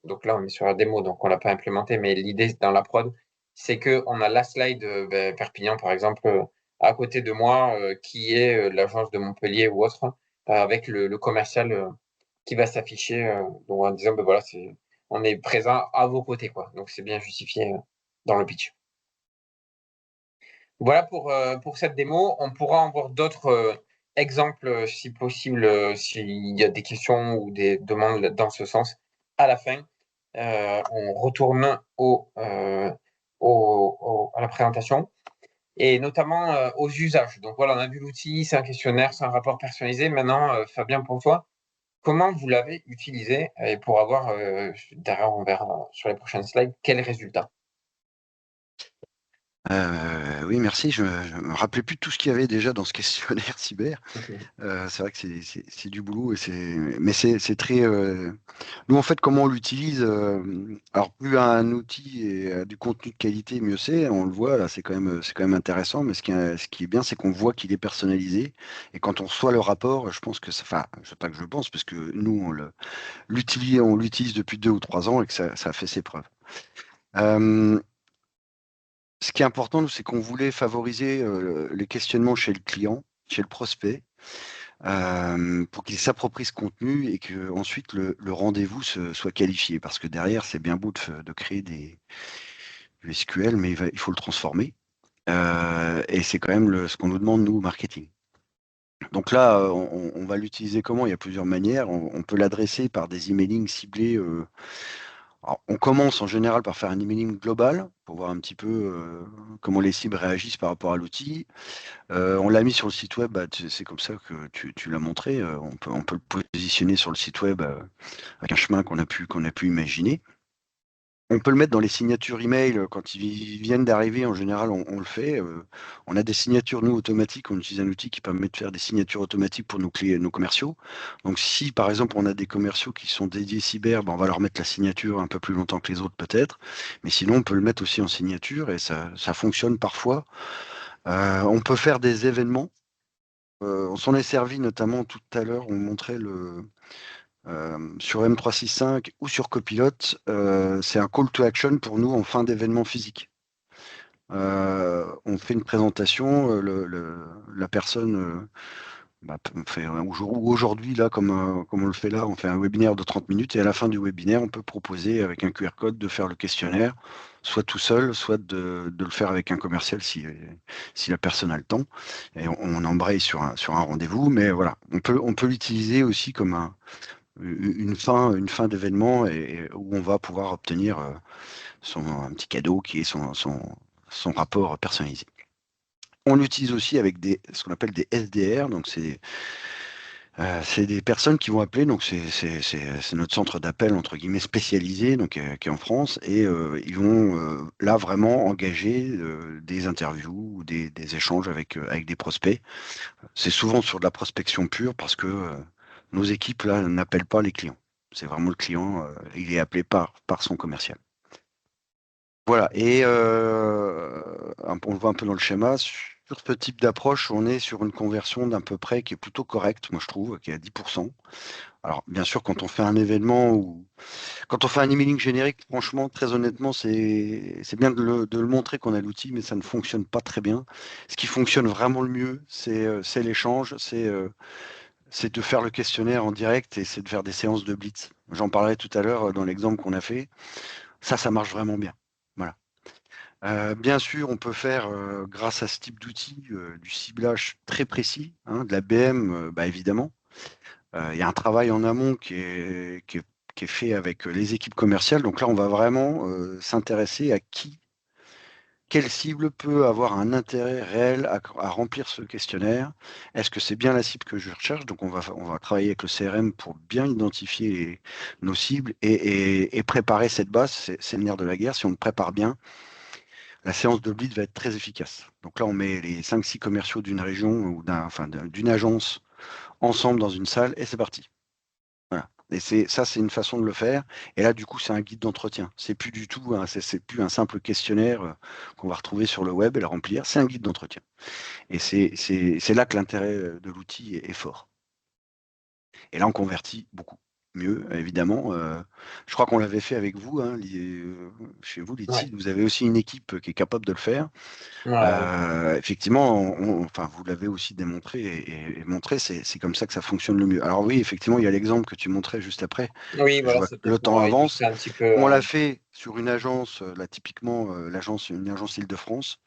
A: Donc là, on est sur la démo, donc on l'a pas implémenté, mais l'idée dans la prod, c'est que on a la slide ben, Perpignan, par exemple, à côté de moi, qui est l'agence de Montpellier ou autre, avec le commercial qui va s'afficher, donc en disant ben voilà, on est présent à vos côtés, quoi. Donc c'est bien justifié dans le pitch. Voilà pour cette démo. On pourra en voir d'autres exemples, si possible, s'il y a des questions ou des demandes dans ce sens à la fin. On retourne à la présentation et notamment aux usages. Donc voilà, on a vu l'outil, c'est un questionnaire, c'est un rapport personnalisé. Maintenant, Fabien, pour toi, comment vous l'avez utilisé et pour avoir, derrière, on verra sur les prochaines slides, quels résultats?
B: Oui, merci. Je me rappelais plus de tout ce qu'il y avait déjà dans ce questionnaire cyber.
A: Mhm.
B: C'est vrai que c'est du boulot et mais c'est très. Nous, en fait, comment on l'utilise, alors plus un outil et du contenu de qualité, mieux c'est. On le voit là, c'est quand même intéressant. Mais ce qui est bien, c'est qu'on voit qu'il est personnalisé. Et quand on reçoit le rapport, je pense que, enfin, je sais pas que je le pense, parce que nous, on l'utilise depuis 2 ou 3 ans et que ça a fait ses preuves. Euh, Ce qui est important, nous, c'est qu'on voulait favoriser les questionnements chez le client, chez le prospect, pour qu'il s'approprie ce contenu et que ensuite le rendez-vous soit qualifié. Parce que derrière, c'est bien beau de créer du SQL, mais il faut le transformer. Et c'est quand même ce qu'on nous demande, nous, au marketing. Donc là, on va l'utiliser comment? Il y a plusieurs manières. On peut l'adresser par des emailing ciblés. Alors, on commence en général par faire un emailing global pour voir un petit peu comment les cibles réagissent par rapport à l'outil. On l'a mis sur le site web, bah, c'est comme ça que tu l'as montré. On peut le positionner sur le site web avec un chemin qu'on a pu imaginer. On peut le mettre dans les signatures email quand ils viennent d'arriver. En général, on le fait. On a des signatures, nous, automatiques. On utilise un outil qui permet de faire des signatures automatiques pour nos commerciaux. Donc, si, par exemple, on a des commerciaux qui sont dédiés cyber, ben, on va leur mettre la signature un peu plus longtemps que les autres, peut-être. Mais sinon, on peut le mettre aussi en signature et ça fonctionne parfois. On peut faire des événements. On s'en est servi notamment tout à l'heure. On montrait sur M365 ou sur Copilot, c'est un call to action pour nous en fin d'événement physique. On fait une présentation, la personne fait ou aujourd'hui, là, comme on le fait là, on fait un webinaire de 30 minutes et à la fin du webinaire, on peut proposer avec un QR code de faire le questionnaire, soit tout seul, soit de le faire avec un commercial si la personne a le temps. Et on embraye sur un rendez-vous, mais voilà, on peut l'utiliser aussi comme une fin d'événement et où on va pouvoir obtenir un petit cadeau qui est son rapport personnalisé. On l'utilise aussi avec ce qu'on appelle des SDR, donc c'est des personnes qui vont appeler, donc c'est notre centre d'appel entre guillemets spécialisé, donc qui est en France, et ils vont là vraiment engager des interviews ou des échanges avec des prospects. C'est souvent sur de la prospection pure parce que nos équipes là n'appellent pas les clients. C'est vraiment le client, il est appelé par son commercial. Voilà, et on le voit un peu dans le schéma. Sur ce type d'approche, on est sur une conversion d'à peu près qui est plutôt correcte, moi je trouve, qui est à 10%. Alors, bien sûr, quand on fait un événement ou quand on fait un emailing générique, franchement, très honnêtement, c'est bien de le montrer qu'on a l'outil, mais ça ne fonctionne pas très bien. Ce qui fonctionne vraiment le mieux, c'est l'échange, c'est de faire le questionnaire en direct et c'est de faire des séances de blitz. J'en parlais tout à l'heure dans l'exemple qu'on a fait. Ça marche vraiment bien. Voilà. Bien sûr, on peut faire, grâce à ce type d'outil, du ciblage très précis, hein, de la BM, bah, évidemment. Il y a un travail en amont qui est fait avec les équipes commerciales. Donc là, on va vraiment s'intéresser à quelle cible peut avoir un intérêt réel à remplir ce questionnaire. Est-ce que c'est bien la cible que je recherche? Donc on va travailler avec le CRM pour bien identifier nos cibles et préparer cette base. C'est le nerf de la guerre. Si on le prépare bien, la séance de lead va être très efficace. Donc là, on met les 5-6 commerciaux d'une région ou d'une agence ensemble dans une salle et c'est parti. Voilà. Et c'est une façon de le faire. Et là, du coup, c'est un guide d'entretien. C'est plus du tout, c'est plus un simple questionnaire qu'on va retrouver sur le web et le remplir. C'est un guide d'entretien. Et c'est là que l'intérêt de l'outil est fort. Et là, on convertit beaucoup mieux, évidemment. Je crois qu'on l'avait fait avec vous, hein, chez vous,
A: Ouais.
B: Litsi. Vous avez aussi une équipe qui est capable de le faire.
A: Ouais.
B: Effectivement, enfin, vous l'avez aussi démontré et montré, c'est comme ça que ça fonctionne le mieux. Alors oui, effectivement, il y a l'exemple que tu montrais juste après.
A: Oui,
B: Je
A: voilà,
B: vois que
A: c'était
B: le
A: pour
B: temps avance.
A: illustrer un petit peu.
B: On l'a fait sur une agence, là typiquement, une agence Île-de-France.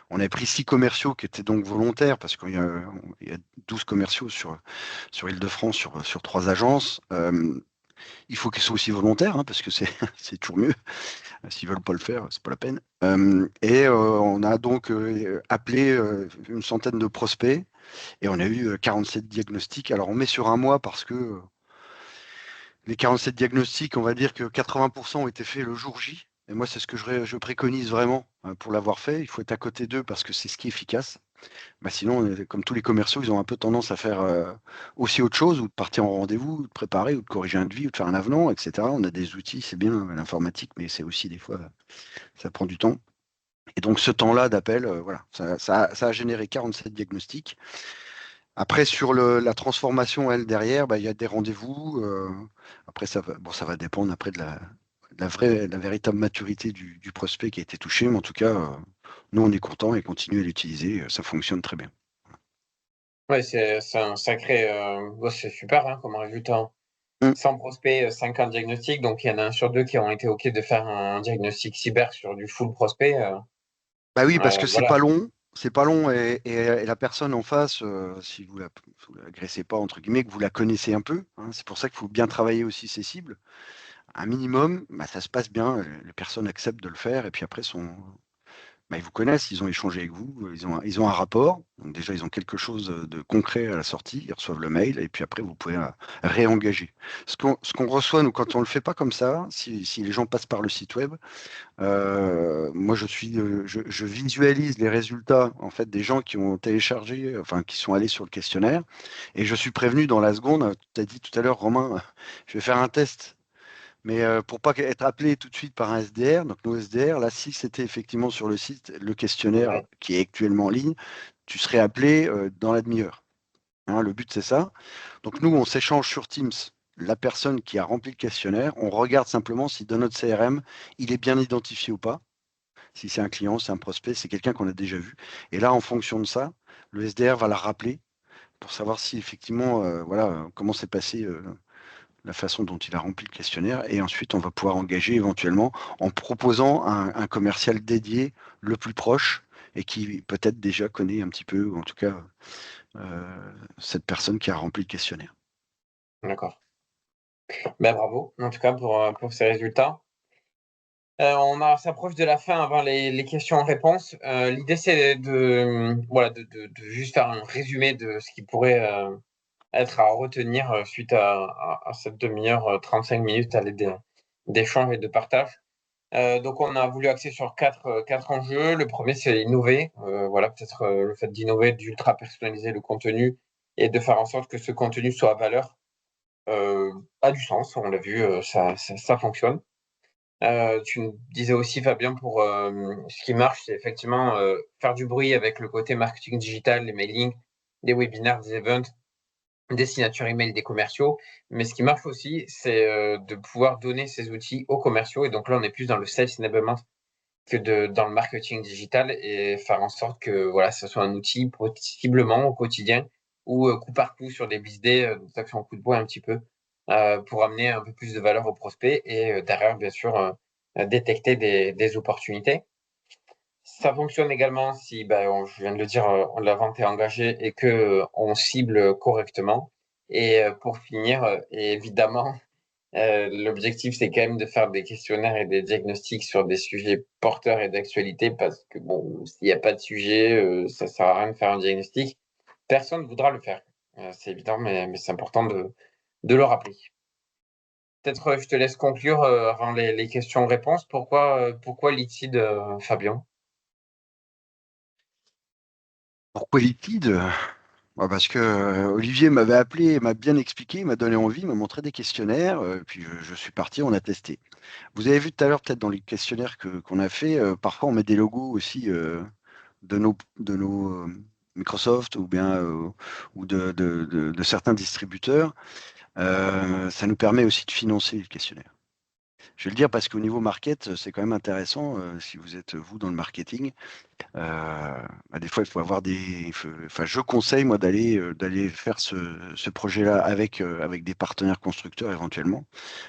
B: On avait pris 6 commerciaux qui étaient donc volontaires parce qu'il y a 12 commerciaux sur Île-de-France, sur 3 agences. Il faut qu'ils soient aussi volontaires, hein, parce que c'est c'est toujours mieux. S'ils veulent pas le faire, c'est pas la peine. Et on a donc appelé une centaine de prospects et on a eu 47 diagnostics. Alors on met sur un mois parce que les 47 diagnostics, on va dire que 80% ont été faits le jour J. Et moi, c'est ce que je préconise vraiment pour l'avoir fait. Il faut être à côté d'eux parce que c'est ce qui est efficace. Bah, sinon, comme tous les commerciaux, ils ont un peu tendance à faire aussi autre chose, ou de partir en rendez-vous, ou de préparer, ou de corriger un devis, ou de faire un avenant, etc. On a des outils, c'est bien l'informatique, mais c'est aussi des fois, ça prend du temps. Et donc ce temps-là d'appel, voilà, ça a généré 47 diagnostics. Après, sur la transformation, elle, derrière, bah, il y a des rendez-vous. Après, ça va dépendre après de la véritable maturité du prospect qui a été touché. Mais en tout cas, nous, on est content et continue à l'utiliser. Ça fonctionne très bien.
A: Ouais, c'est un sacré. Ouais, c'est super hein, comme résultat.
B: Mm.
A: 100 prospects, 50 diagnostics. Donc, il y en a un sur deux qui ont été OK de faire un diagnostic cyber sur du full prospect.
B: Bah oui, parce que c'est
A: Voilà.
B: pas long. C'est pas long et la personne en face, si vous l'agressez pas, entre guillemets, que vous la connaissez un peu, hein, c'est pour ça qu'il faut bien travailler aussi ses cibles. Un minimum, bah, ça se passe bien, les personnes acceptent de le faire, et puis après Ils vous connaissent, ils ont échangé avec vous, ils ont un rapport. Donc déjà, ils ont quelque chose de concret à la sortie. Ils reçoivent le mail et puis après, vous pouvez réengager. Ce qu'on reçoit, nous, quand on ne le fait pas comme ça, si les gens passent par le site web, moi, je visualise les résultats en fait des gens qui ont téléchargé, enfin qui sont allés sur le questionnaire, et je suis prévenu dans la seconde. Tu as dit tout à l'heure, Romain, je vais faire un test. Mais pour pas être appelé tout de suite par un SDR, donc nos SDR, là, si c'était effectivement sur le site, le questionnaire
A: Ouais,
B: qui est actuellement en ligne, tu serais appelé dans la demi-heure. Hein, le but, c'est ça. Donc nous, on s'échange sur Teams la personne qui a rempli le questionnaire. On regarde simplement si dans notre CRM, il est bien identifié ou pas. Si c'est un client, c'est un prospect, c'est quelqu'un qu'on a déjà vu. Et là, en fonction de ça, le SDR va la rappeler pour savoir si effectivement, voilà, comment s'est passé la façon dont il a rempli le questionnaire, et ensuite on va pouvoir engager éventuellement en proposant un commercial dédié le plus proche et qui peut-être déjà connaît un petit peu, ou en tout cas cette personne qui a rempli le questionnaire.
A: d'accord. Ben, bravo, en tout cas, pour ces résultats. On s'approche de la fin avant les questions-réponses. L'idée, c'est voilà, de juste faire un résumé de ce qui pourrait être à retenir suite à cette demi-heure, 35 minutes à l'aide d'échanges et de partage. Donc, on a voulu axer sur quatre enjeux. Le premier, c'est innover. Voilà, peut-être le fait d'innover, d'ultra personnaliser le contenu et de faire en sorte que ce contenu soit à valeur, a du sens. On l'a vu, ça fonctionne. Tu me disais aussi, Fabien, pour ce qui marche, c'est effectivement faire du bruit avec le côté marketing digital, les mailings, des webinaires, des events, des signatures email des commerciaux. Mais ce qui marche aussi, c'est de pouvoir donner ces outils aux commerciaux. Et donc là, on est plus dans le sales enablement que dans le marketing digital et faire en sorte que voilà, ce soit un outil possiblement au quotidien ou coup par coup sur des business days, des actions coup de bois un petit peu pour amener un peu plus de valeur aux prospects et derrière, bien sûr, détecter des opportunités. Ça fonctionne également si, ben, je viens de le dire, la vente est engagée et que on cible correctement. Et pour finir, évidemment, l'objectif, c'est quand même de faire des questionnaires et des diagnostics sur des sujets porteurs et d'actualité parce que bon, s'il n'y a pas de sujet, ça sert à rien de faire un diagnostic. Personne ne voudra le faire. C'est évident, mais c'est important de le rappeler. Peut-être, je te laisse conclure, avant les questions-réponses. Pourquoi Litide, Fabien?
B: Pourquoi liquide? Parce que Olivier m'avait appelé, m'a bien expliqué, m'a donné envie, m'a montré des questionnaires, puis je suis parti, on a testé. Vous avez vu tout à l'heure, peut-être dans les questionnaires qu'on a fait, parfois on met des logos aussi de nos Microsoft ou bien ou de certains distributeurs. Ça nous permet aussi de financer le questionnaire. Je vais le dire parce qu'au niveau market, c'est quand même intéressant. Si vous êtes vous dans le marketing, des fois il faut avoir enfin, je conseille moi d'aller faire ce projet-là avec des partenaires constructeurs éventuellement,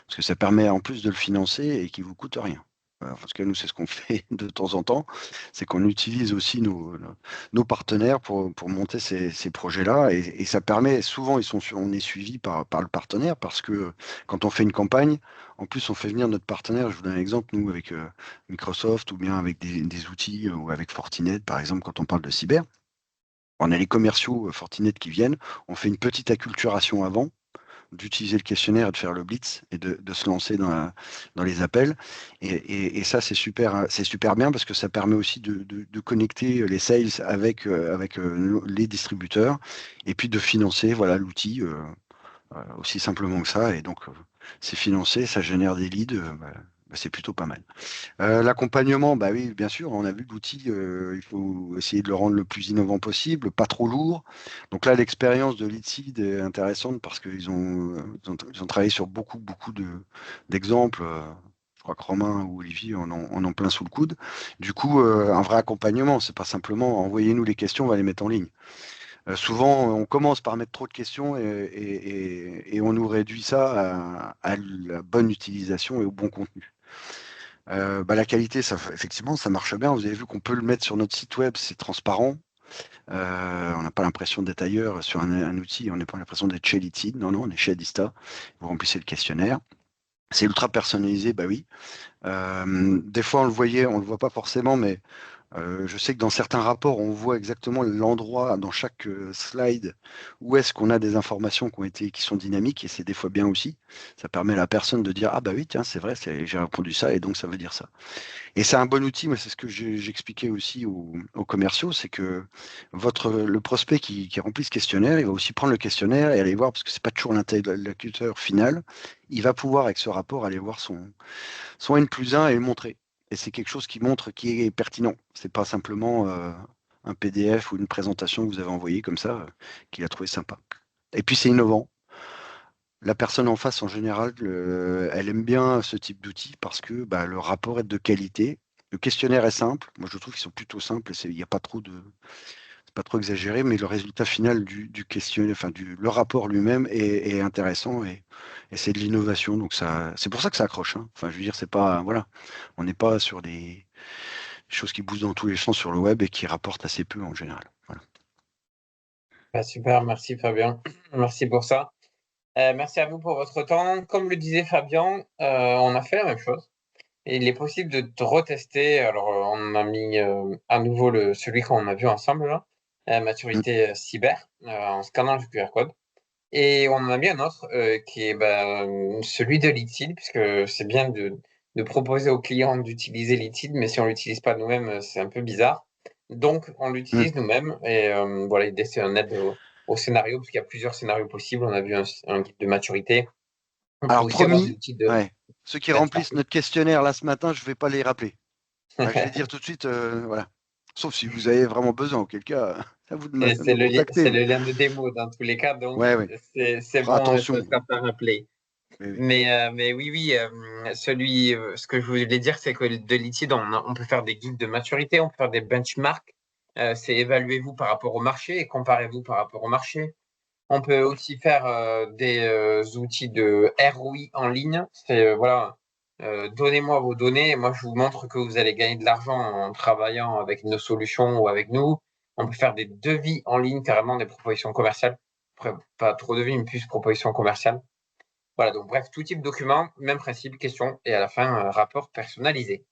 B: parce que ça permet en plus de le financer et qui vous coûte rien. En tout cas, nous, c'est ce qu'on fait de temps en temps, c'est qu'on utilise aussi nos partenaires pour monter ces projets-là. Et ça permet, souvent, on est suivi par le partenaire parce que quand on fait une campagne, en plus, on fait venir notre partenaire. Je vous donne un exemple, nous, avec Microsoft ou bien avec des outils ou avec Fortinet, par exemple, quand on parle de cyber. On a les commerciaux Fortinet qui viennent, on fait une petite acculturation avant d'utiliser le questionnaire et de faire le blitz et de se lancer dans les appels. Et ça, c'est super bien parce que ça permet aussi de connecter les sales avec les distributeurs et puis de financer voilà, l'outil aussi simplement que ça. Et donc, c'est financé, ça génère des leads, c'est plutôt pas mal. L'accompagnement, bah oui, bien sûr, on a vu l'outil, il faut essayer de le rendre le plus innovant possible, pas trop lourd. Donc là, l'expérience de Leadseed est intéressante parce qu'ils ont travaillé sur beaucoup d'exemples. Je crois que Romain ou Olivier en ont plein sous le coude. Du coup, un vrai accompagnement, c'est pas simplement envoyez-nous les questions, on va les mettre en ligne. Souvent, on commence par mettre trop de questions et on nous réduit ça à la bonne utilisation et au bon contenu. La qualité, effectivement, ça marche bien. Vous avez vu qu'on peut le mettre sur notre site web, c'est transparent. On n'a pas l'impression d'être ailleurs sur un outil, on n'a pas l'impression d'être chez Litid. Non, non, on est chez Adista. Vous remplissez le questionnaire. C'est ultra personnalisé, bah oui. Des fois, on le voit pas forcément, mais Je sais que dans certains rapports, on voit exactement l'endroit dans chaque slide où est-ce qu'on a des informations qui sont dynamiques, et c'est des fois bien aussi. Ça permet à la personne de dire, ah bah oui, tiens, c'est vrai, j'ai répondu ça, et donc ça veut dire ça. Et c'est un bon outil, moi c'est ce que j'expliquais aussi aux commerciaux, c'est que le prospect qui remplit ce questionnaire, il va aussi prendre le questionnaire et aller voir, parce que c'est pas toujours l'interlocuteur final, il va pouvoir avec ce rapport aller voir son N+1 et le montrer. Et c'est quelque chose qui montre qui est pertinent. C'est pas simplement un PDF ou une présentation que vous avez envoyée comme ça, qu'il a trouvé sympa. Et puis c'est innovant. La personne en face, en général, elle aime bien ce type d'outil parce que bah, le rapport est de qualité. Le questionnaire est simple. Moi, je trouve qu'ils sont plutôt simples. Il n'y a pas trop c'est pas trop exagéré, mais le résultat final du questionnaire, enfin le rapport lui-même est intéressant et c'est de l'innovation. Donc ça, c'est pour ça que ça accroche, hein. Enfin, je veux dire, c'est pas, voilà, on n'est pas sur des choses qui bougent dans tous les sens sur le web et qui rapportent assez peu en général. Voilà.
A: Bah, super, merci Fabien. Merci pour ça. Merci à vous pour votre temps. Comme le disait Fabien, on a fait la même chose. Et il est possible de retester. Alors, on a mis à nouveau celui qu'on a vu ensemble là,
B: Mm.
A: maturité cyber, en scannant le QR code. Et on en a mis un autre qui est celui de Liquid, puisque c'est bien de proposer aux clients d'utiliser Liquid, mais si on l'utilise pas nous-mêmes, c'est un peu bizarre. Donc, on
B: Mm.
A: l'utilise nous-mêmes. Et voilà, l'idée, c'est un aide au scénario, parce qu'il y a plusieurs scénarios possibles. On a vu un guide de maturité. On peut
B: Alors
A: aussi avoir des
B: promis,
A: outils de
B: ouais, ceux qui remplissent
A: benchmarking.
B: notre questionnaire là ce matin, je vais pas les rappeler. Enfin, je vais dire tout de suite, voilà. Sauf si vous avez vraiment besoin, auquel cas, à vous de
A: Et
B: me
A: c'est
B: contacter.
A: le lien de démo dans tous les cas, donc
B: Ouais, ouais.
A: c'est
B: On fera
A: bon, ça
B: attention.
A: sera pas rappelé.
B: Oui, oui.
A: Mais oui, oui, ce que je voulais dire, c'est que de liquide, on peut faire des guides de maturité, on peut faire des benchmarks. C'est évaluez-vous par rapport au marché et comparez-vous par rapport au marché. On peut aussi faire des outils de ROI en ligne. C'est voilà, donnez-moi vos données et moi je vous montre que vous allez gagner de l'argent en travaillant avec nos solutions ou avec nous. On peut faire des devis en ligne, carrément des propositions commerciales. Après, pas trop de devis, mais plus propositions commerciales. Voilà, donc bref, tout type de document, même principe, question, et à la fin, rapport personnalisé.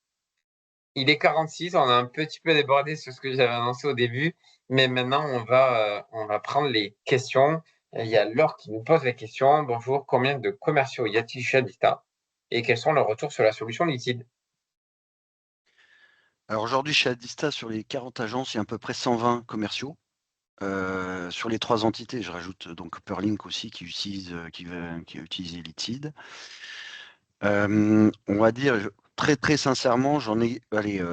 A: Il est 46, on a un petit peu débordé sur ce que j'avais annoncé au début, mais maintenant, on va prendre les questions. Il y a Laure qui nous pose la question. Bonjour, combien de commerciaux y a-t-il chez Adista? Et quels sont leurs retours sur la solution liquide?
B: Alors aujourd'hui, chez Adista, sur les 40 agences, il y a à peu près 120 commerciaux. Sur les 3 entités, je rajoute donc Perlink aussi qui a utilisé Litid. On va dire, très, très sincèrement, j'en ai, allez,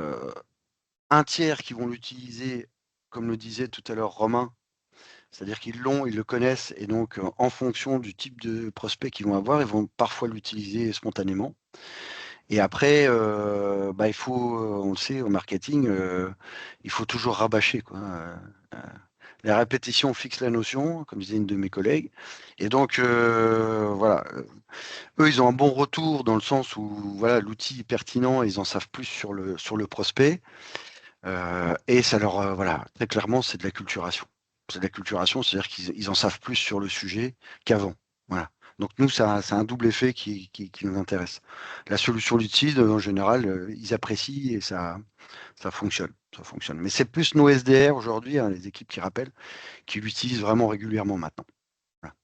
B: un tiers qui vont l'utiliser, comme le disait tout à l'heure Romain, c'est-à-dire qu'ils l'ont, ils le connaissent, et donc en fonction du type de prospect qu'ils vont avoir, ils vont parfois l'utiliser spontanément. Et après, bah, il faut, on le sait, au marketing, il faut toujours rabâcher, quoi. La répétition fixe la notion, comme disait une de mes collègues. Et donc, voilà, eux, ils ont un bon retour dans le sens où voilà, l'outil est pertinent, ils en savent plus sur le prospect. Et ça leur, voilà, très clairement, c'est de la culturation. C'est de la culturation, c'est-à-dire qu'ils en savent plus sur le sujet qu'avant. Voilà. Donc nous, c'est un double effet qui nous intéresse. La solution lucide, en général, ils apprécient et ça fonctionne. Ça fonctionne. Mais c'est plus nos SDR aujourd'hui, hein, les équipes qui rappellent, qui l'utilisent vraiment régulièrement maintenant. Voilà.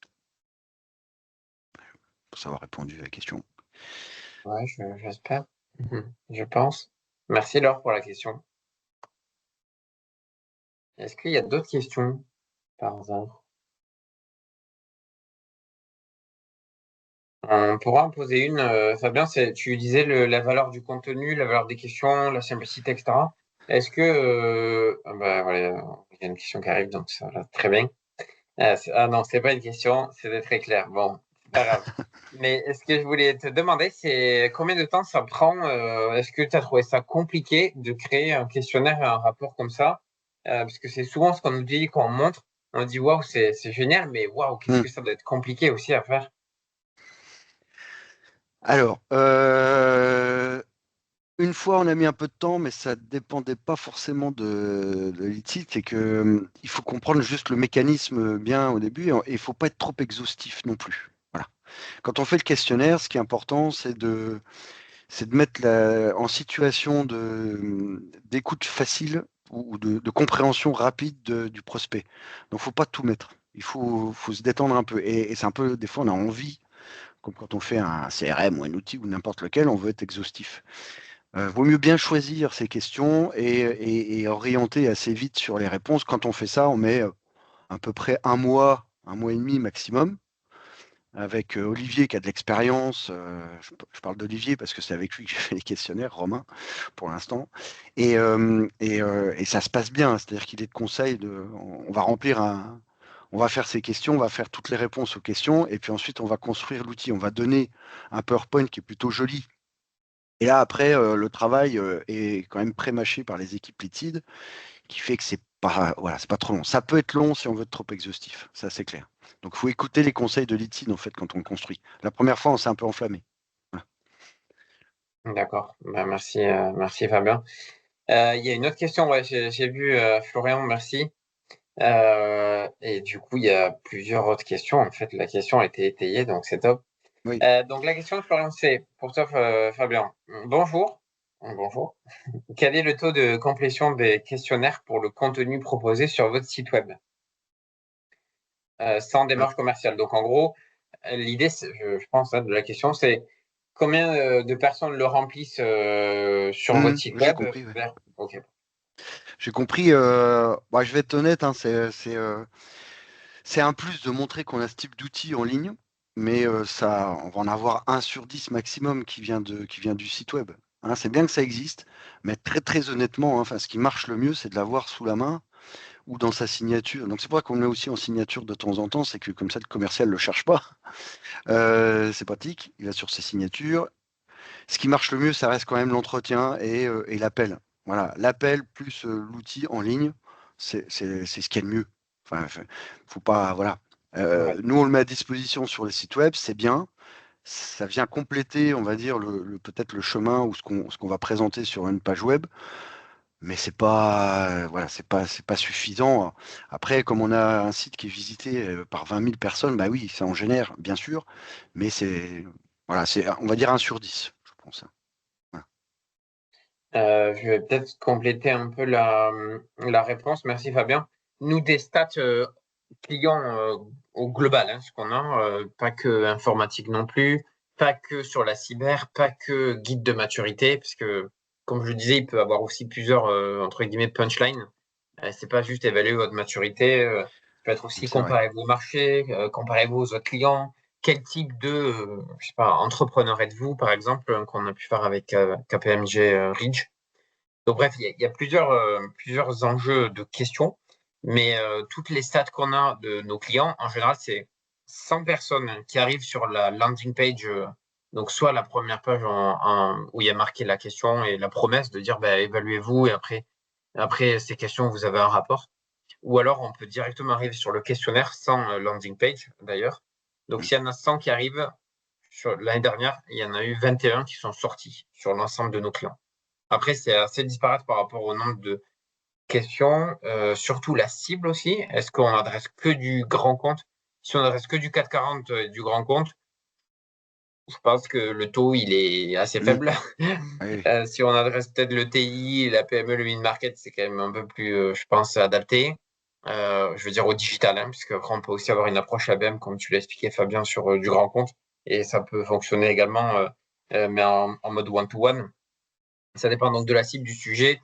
B: Pour savoir répondu à la question.
A: Ouais, j'espère. Je pense. Merci Laure pour la question. Est-ce qu'il y a d'autres questions par hasard? On pourra en poser une. Fabien, tu disais la valeur du contenu, la valeur des questions, la simplicité, etc. Est-ce que... ah bah, voilà, il y a une question qui arrive, donc ça va très bien. Ah non, c'est pas une question, c'était très clair. Bon, c'est pas grave. Mais est-ce que je voulais te demander, c'est combien de temps ça prend? Est-ce que tu as trouvé ça compliqué de créer un questionnaire et un rapport comme ça? Parce que c'est souvent ce qu'on nous dit quand on montre. On dit waouh, c'est génial, mais waouh, qu'est-ce
B: Hmm.
A: que ça doit être compliqué aussi à faire?
B: Alors, une fois, on a mis un peu de temps, mais ça dépendait pas forcément de l'ITSI. C'est que il faut comprendre juste le mécanisme bien au début et il faut pas être trop exhaustif non plus. Voilà. Quand on fait le questionnaire, ce qui est important, c'est c'est de mettre en situation d'écoute facile ou de compréhension rapide du prospect. Donc, faut pas tout mettre. Il faut se détendre un peu. Et c'est un peu, des fois, on a envie, comme quand on fait un CRM ou un outil ou n'importe lequel, on veut être exhaustif. Vaut mieux bien choisir ces questions et orienter assez vite sur les réponses. Quand on fait ça, on met à peu près un mois et demi maximum, avec Olivier qui a de l'expérience. Je parle d'Olivier parce que c'est avec lui que j'ai fait les questionnaires, Romain, pour l'instant. Et ça se passe bien, c'est-à-dire qu'il est de conseil. On va on va faire ces questions, on va faire toutes les réponses aux questions, et puis ensuite on va construire l'outil. On va donner un PowerPoint qui est plutôt joli. Et là, après, le travail est quand même pré-mâché par les équipes Litide, qui fait que c'est pas, voilà, c'est pas trop long. Ça peut être long si on veut être trop exhaustif, ça c'est clair. Donc, il faut écouter les conseils de Litide en fait quand on construit. La première fois, on s'est un peu enflammé. Voilà.
A: D'accord. Bah, merci, merci Fabien. Il y a une autre question, ouais, j'ai vu Florian, merci. Et du coup, il y a plusieurs autres questions. En fait, la question a été étayée, donc c'est top.
B: Oui.
A: Donc la question de Florian, c'est pour toi, Fabien. Bonjour. Bonjour. Quel est le taux de complétion des questionnaires pour le contenu proposé sur votre site web, sans
B: Euh,
A: démarche commerciale? Donc en gros, l'idée, je pense, hein, de la question, c'est combien de personnes le remplissent sur votre site
B: j'ai
A: web
B: compris. Ouais.
A: Ok.
B: J'ai compris. Bah, je vais être honnête, hein, c'est un plus de montrer qu'on a ce type d'outil en ligne, mais ça, on va en avoir 1 sur 10 maximum qui vient du site web. Hein, c'est bien que ça existe, mais très très honnêtement, hein, enfin, ce qui marche le mieux, c'est de l'avoir sous la main ou dans sa signature. Donc c'est pour ça qu'on le met aussi en signature de temps en temps, c'est que comme ça le commercial ne le cherche pas. C'est pratique, il va sur ses signatures. Ce qui marche le mieux, ça reste quand même l'entretien et l'appel. Voilà, l'appel plus l'outil en ligne, c'est ce qu'il y a de mieux. Enfin, faut pas, voilà.
A: Ouais.
B: Nous, on le met à disposition sur les sites web, c'est bien. Ça vient compléter, on va dire, peut-être le chemin ou ce qu'on va présenter sur une page web, mais c'est pas, voilà, c'est pas suffisant. Après, comme on a un site qui est visité par 20 000 personnes, bah oui, ça en génère, bien sûr, mais voilà, on va dire 1 sur 10, je pense. Voilà.
A: Je vais peut-être compléter un peu la réponse. Merci Fabien. Nous, des stats clients au global, hein, ce qu'on a, pas que informatique non plus, pas que sur la cyber, pas que guide de maturité, parce que, comme je le disais, il peut avoir aussi plusieurs, entre guillemets, punchlines. C'est pas juste évaluer votre maturité, ça peut être aussi
B: C'est vrai.
A: comparer vos marchés, comparer vos autres clients. Quel type de, je sais pas, entrepreneur êtes-vous, par exemple, qu'on a pu faire avec KPMG Ridge. Donc bref, il y a plusieurs enjeux de questions, mais toutes les stats qu'on a de nos clients, en général, c'est 100 personnes qui arrivent sur la landing page, donc soit la première page où il y a marqué la question et la promesse de dire bah, évaluez-vous et après ces questions, vous avez un rapport. Ou alors on peut directement arriver sur le questionnaire sans landing page d'ailleurs. Donc
B: Mm.
A: s'il y en a 100 qui arrivent, l'année dernière, il y en a eu 21 qui sont sortis sur l'ensemble de nos clients. Après, c'est assez disparate par rapport au nombre de questions, surtout la cible aussi. Est-ce qu'on adresse que du grand compte? Si on adresse que du 440 et du grand compte, je pense que le taux, il est assez
B: Mm.
A: faible.
B: Oui,
A: Si on adresse peut-être le TI, la PME, le mid-market, c'est quand même un peu plus, je pense, adapté. Je veux dire au digital, hein, puisque après, on peut aussi avoir une approche ABM, comme tu l'as expliqué, Fabien, sur du grand compte. Et ça peut fonctionner également, mais en mode one-to-one. Ça dépend donc de la cible, du sujet,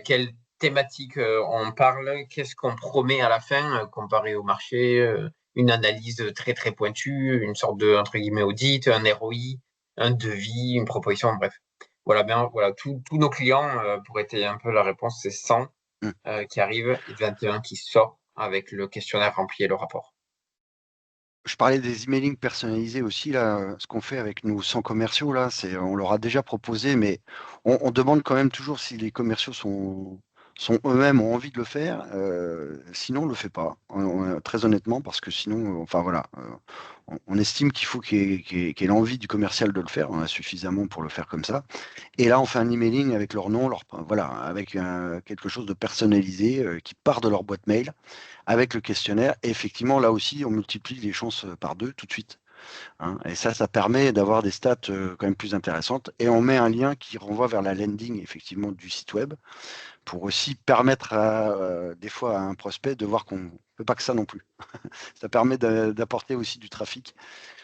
A: quelle thématique on parle, qu'est-ce qu'on promet à la fin, comparé au marché, une analyse très très pointue, une sorte de entre guillemets audit, un ROI, un devis, une proposition, bref. Voilà, bien, voilà, tous nos clients, pour étayer un peu la réponse, c'est 100
B: mm.
A: qui arrivent et 21 qui sortent avec le questionnaire rempli et le rapport.
B: Je parlais des emailing personnalisés aussi, là, ce qu'on fait avec nos 100 commerciaux, là, on leur a déjà proposé, mais on demande quand même toujours si les commerciaux sont eux-mêmes, ont envie de le faire, sinon on le fait pas, très honnêtement, parce que sinon, enfin voilà, on estime qu'il faut qu'il y ait l'envie du commercial de le faire, on a suffisamment pour le faire comme ça. Et là, on fait un emailing avec leur nom, voilà, avec quelque chose de personnalisé qui part de leur boîte mail avec le questionnaire. Et effectivement, là aussi, on multiplie les chances par deux tout de suite. hein. Et ça permet d'avoir des stats quand même plus intéressantes. Et on met un lien qui renvoie vers la landing, effectivement, du site web, pour aussi permettre des fois à un prospect de voir qu'on ne peut pas que ça non plus. Ça permet d'apporter aussi du trafic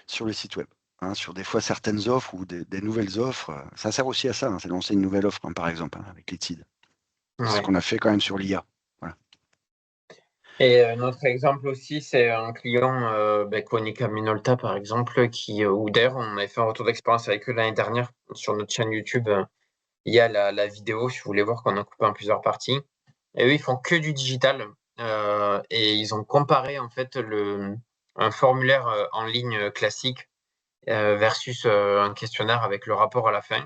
B: sur le site web, hein, sur des fois certaines offres ou des nouvelles offres. Ça sert aussi à ça, hein, c'est lancer une nouvelle offre, hein, par exemple, hein, avec Leadseed. C'est ce
A: Ouais.
B: qu'on a fait quand même sur l'IA. Voilà.
A: Et notre exemple aussi, c'est un client, Konica Minolta, par exemple, ou d'ailleurs, on avait fait un retour d'expérience avec eux l'année dernière sur notre chaîne YouTube. Il y a la vidéo, si vous voulez voir, qu'on a coupé en plusieurs parties. Et eux, ils font que du digital. Et ils ont comparé, en fait, un formulaire en ligne classique versus un questionnaire avec le rapport à la fin.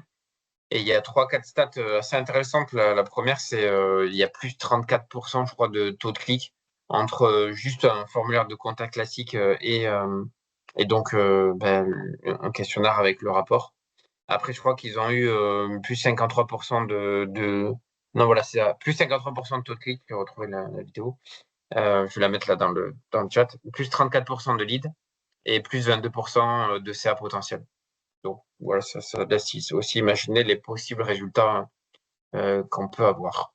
A: Et il y a 3-4 stats assez intéressantes. La première, c'est il y a plus de 34%, je crois, de taux de clic entre juste un formulaire de contact classique et donc un questionnaire avec le rapport. Après, je crois qu'ils ont eu plus 53% Non, voilà, c'est ça, plus 53% de taux de clic. Je vais retrouver la vidéo. Je vais la mettre là dans le chat. Plus 34% de leads et plus 22% de CA potentiel. Donc voilà, ça laisse aussi imaginer les possibles résultats qu'on peut avoir.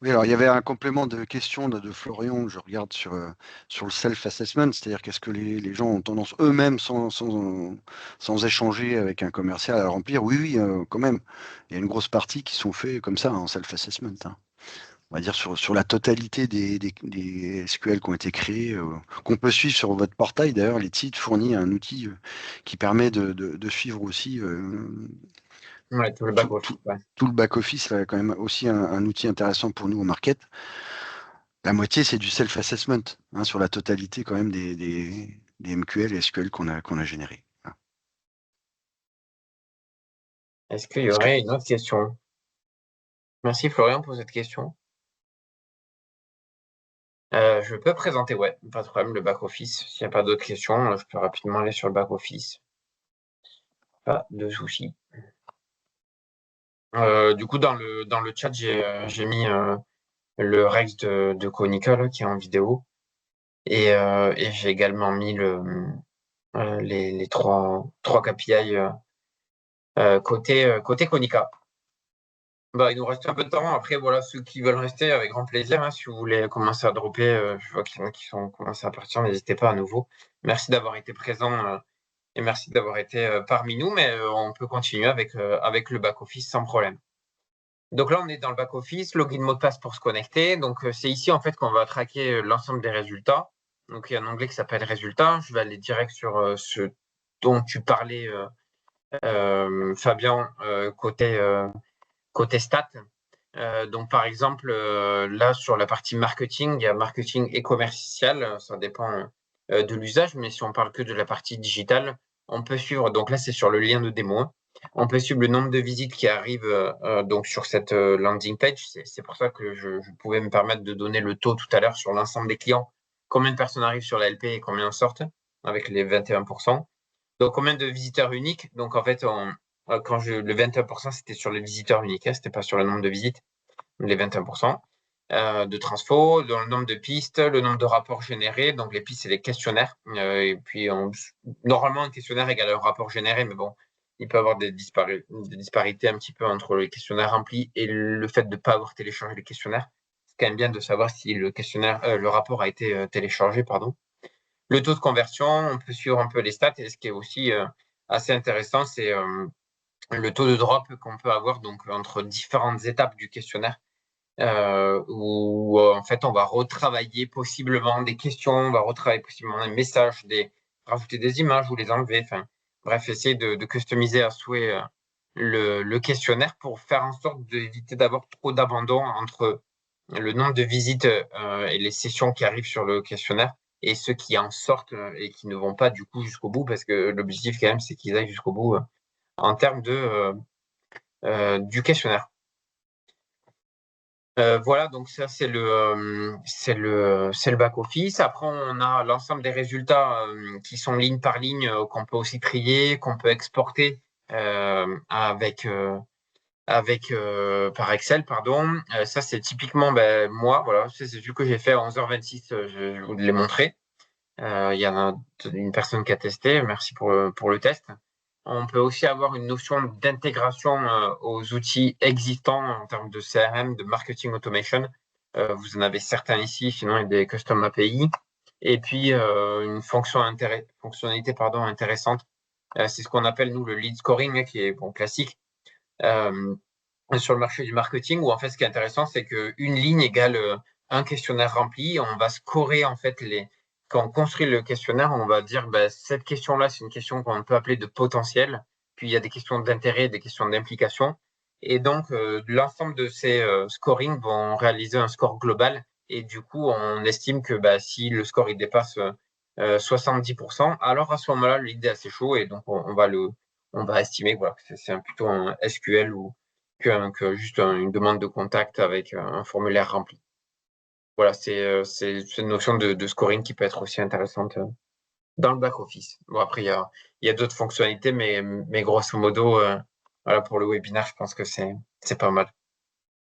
B: Oui, alors il y avait un complément de question de Florian, je regarde sur le self-assessment, c'est-à-dire qu'est-ce que les gens ont tendance eux-mêmes, sans échanger avec un commercial, à remplir. Oui, oui, quand même. Il y a une grosse partie qui sont faits comme ça en self-assessment, hein. On va dire sur la totalité des SQL qui ont été créés, qu'on peut suivre sur votre portail. D'ailleurs, Leadseed fournit un outil qui permet de suivre aussi
A: Ouais, tout le
B: tout,
A: back-office.
B: tout-
A: Ouais.
B: tout le back-office, là, quand même aussi un outil intéressant pour nous au market. La moitié, c'est du self-assessment, hein, sur la totalité quand même des MQL et SQL qu'on a générés. Voilà.
A: Est-ce qu'il y
B: Est-ce que
A: aurait une autre question? Merci Florian pour cette question. Je peux présenter, ouais, pas de problème, le back-office. S'il n'y a pas d'autres questions, je peux rapidement aller sur le back-office. Pas de souci. Du coup, dans le chat, j'ai mis le Rex de Konica là, qui est en vidéo. Et j'ai également mis les trois KPI côté Konica. Bah, il nous reste un peu de temps. Après, voilà, ceux qui veulent rester, avec grand plaisir, hein, si vous voulez commencer à dropper, je vois qu'il y en a qui sont commencés à partir, n'hésitez pas à nouveau. Merci d'avoir été présent et merci d'avoir été parmi nous, mais on peut continuer avec le back-office sans problème. Donc là, on est dans le back-office, login mot de passe pour se connecter. Donc c'est ici en fait qu'on va traquer l'ensemble des résultats. Donc il y a un onglet qui s'appelle résultats. Je vais aller direct sur ce dont tu parlais, Fabien, côté stats. Donc par exemple, là sur la partie marketing, il y a marketing et commercial, ça dépend de l'usage, mais si on parle que de la partie digitale, on peut suivre, donc là c'est sur le lien de démo, on peut suivre le nombre de visites qui arrivent donc sur cette landing page. C'est pour ça que je pouvais me permettre de donner le taux tout à l'heure sur l'ensemble des clients, combien de personnes arrivent sur la LP et combien en sortent, avec les 21%. Donc combien de visiteurs uniques, donc en fait, le 21%, c'était sur les visiteurs uniques, hein, c'était pas sur le nombre de visites, les 21% de transfo, dans le nombre de pistes, le nombre de rapports générés. Donc les pistes, c'est les questionnaires. Et puis normalement, un questionnaire égale un rapport généré, mais bon, il peut y avoir des disparités un petit peu entre le questionnaire rempli et le fait de ne pas avoir téléchargé les questionnaires. C'est quand même bien de savoir si le rapport a été téléchargé, pardon. Le taux de conversion, on peut suivre un peu les stats. Et ce qui est aussi assez intéressant, c'est le taux de drop qu'on peut avoir donc entre différentes étapes du questionnaire, où en fait on va retravailler possiblement des questions, on va retravailler possiblement des messages, rajouter des images ou les enlever. Enfin, bref, essayer de customiser à souhait le questionnaire pour faire en sorte d'éviter d'avoir trop d'abandon entre le nombre de visites et les sessions qui arrivent sur le questionnaire et ceux qui en sortent et qui ne vont pas du coup jusqu'au bout, parce que l'objectif quand même c'est qu'ils aillent jusqu'au bout en termes du questionnaire. Voilà, donc ça c'est le back office. Après, on a l'ensemble des résultats qui sont ligne par ligne, qu'on peut aussi trier, qu'on peut exporter par Excel, pardon. Ça c'est typiquement moi, voilà, c'est celui que j'ai fait à 11h26, je vous l'ai montré. Il y en a une personne qui a testé. Merci pour le test. On peut aussi avoir une notion d'intégration aux outils existants en termes de CRM, de marketing automation. Vous en avez certains ici, sinon il y a des custom API. Et puis une fonctionnalité intéressante, c'est ce qu'on appelle nous le lead scoring, qui est bon classique sur le marché du marketing. Où en fait, ce qui est intéressant, c'est qu'une ligne égale un questionnaire rempli. On va scorer en fait quand on construit le questionnaire, on va dire cette question-là, c'est une question qu'on peut appeler de potentiel. Puis il y a des questions d'intérêt, des questions d'implication. Et donc, l'ensemble de ces scorings vont réaliser un score global. Et du coup, on estime que si le score il dépasse 70%, alors à ce moment-là, l'idée est assez chaud et donc on va estimer voilà, que c'est plutôt un SQL ou que juste une demande de contact avec un formulaire rempli. Voilà, c'est une notion de scoring qui peut être aussi intéressante dans le back-office. Bon, après, il y a d'autres fonctionnalités, mais grosso modo, voilà, pour le webinaire, je pense que c'est pas mal.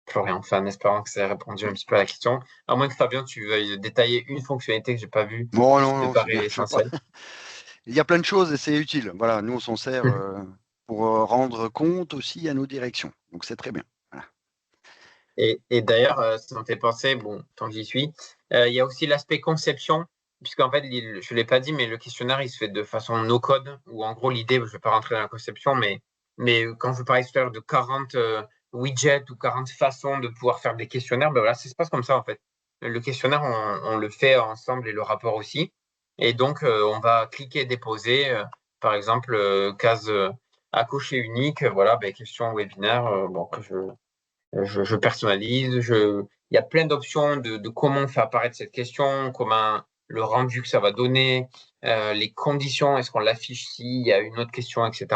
A: Florian, enfin, en espérant que ça ait répondu un petit peu à la question. À moins que Fabien, tu veuilles détailler une fonctionnalité que j'ai pas vue,
B: Bon,
A: qui
B: non,
A: te
B: non, c'est bien.
A: paraît
B: Je veux pas.
A: essentielle.
B: Il y a plein de choses et c'est utile. Voilà, nous, on s'en sert pour rendre compte aussi à nos directions. Donc, c'est très bien. Voilà.
A: Et d'ailleurs, ça me fait penser, bon, tant que j'y suis, il y a aussi l'aspect conception, puisqu'en fait, je ne l'ai pas dit, mais le questionnaire, il se fait de façon no-code, où en gros, l'idée, je ne vais pas rentrer dans la conception, mais quand je parlais tout à l'heure de 40 widgets ou 40 façons de pouvoir faire des questionnaires, ben voilà, ça se passe comme ça, en fait. Le questionnaire, on le fait ensemble et le rapport aussi. Et donc, on va cliquer, déposer, par exemple, case à cocher unique, voilà, ben, question webinaire, bon, que je personnalise, il y a plein d'options de comment on fait apparaître cette question, comment le rendu que ça va donner, les conditions, est-ce qu'on l'affiche s'il y a une autre question, etc.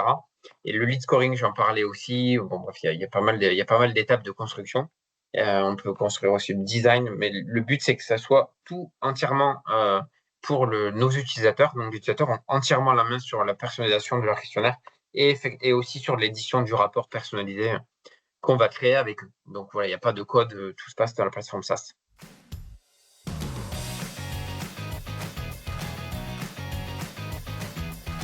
A: Et le lead scoring, j'en parlais aussi. Bon, bref, il y a il y a pas mal d'étapes de construction. On peut construire aussi le design, mais le but, c'est que ça soit tout entièrement pour nos utilisateurs. Donc, les utilisateurs ont entièrement la main sur la personnalisation de leur questionnaire et aussi sur l'édition du rapport personnalisé qu'on va créer avec eux. Donc voilà, il n'y a pas de code, tout se passe dans la plateforme SaaS.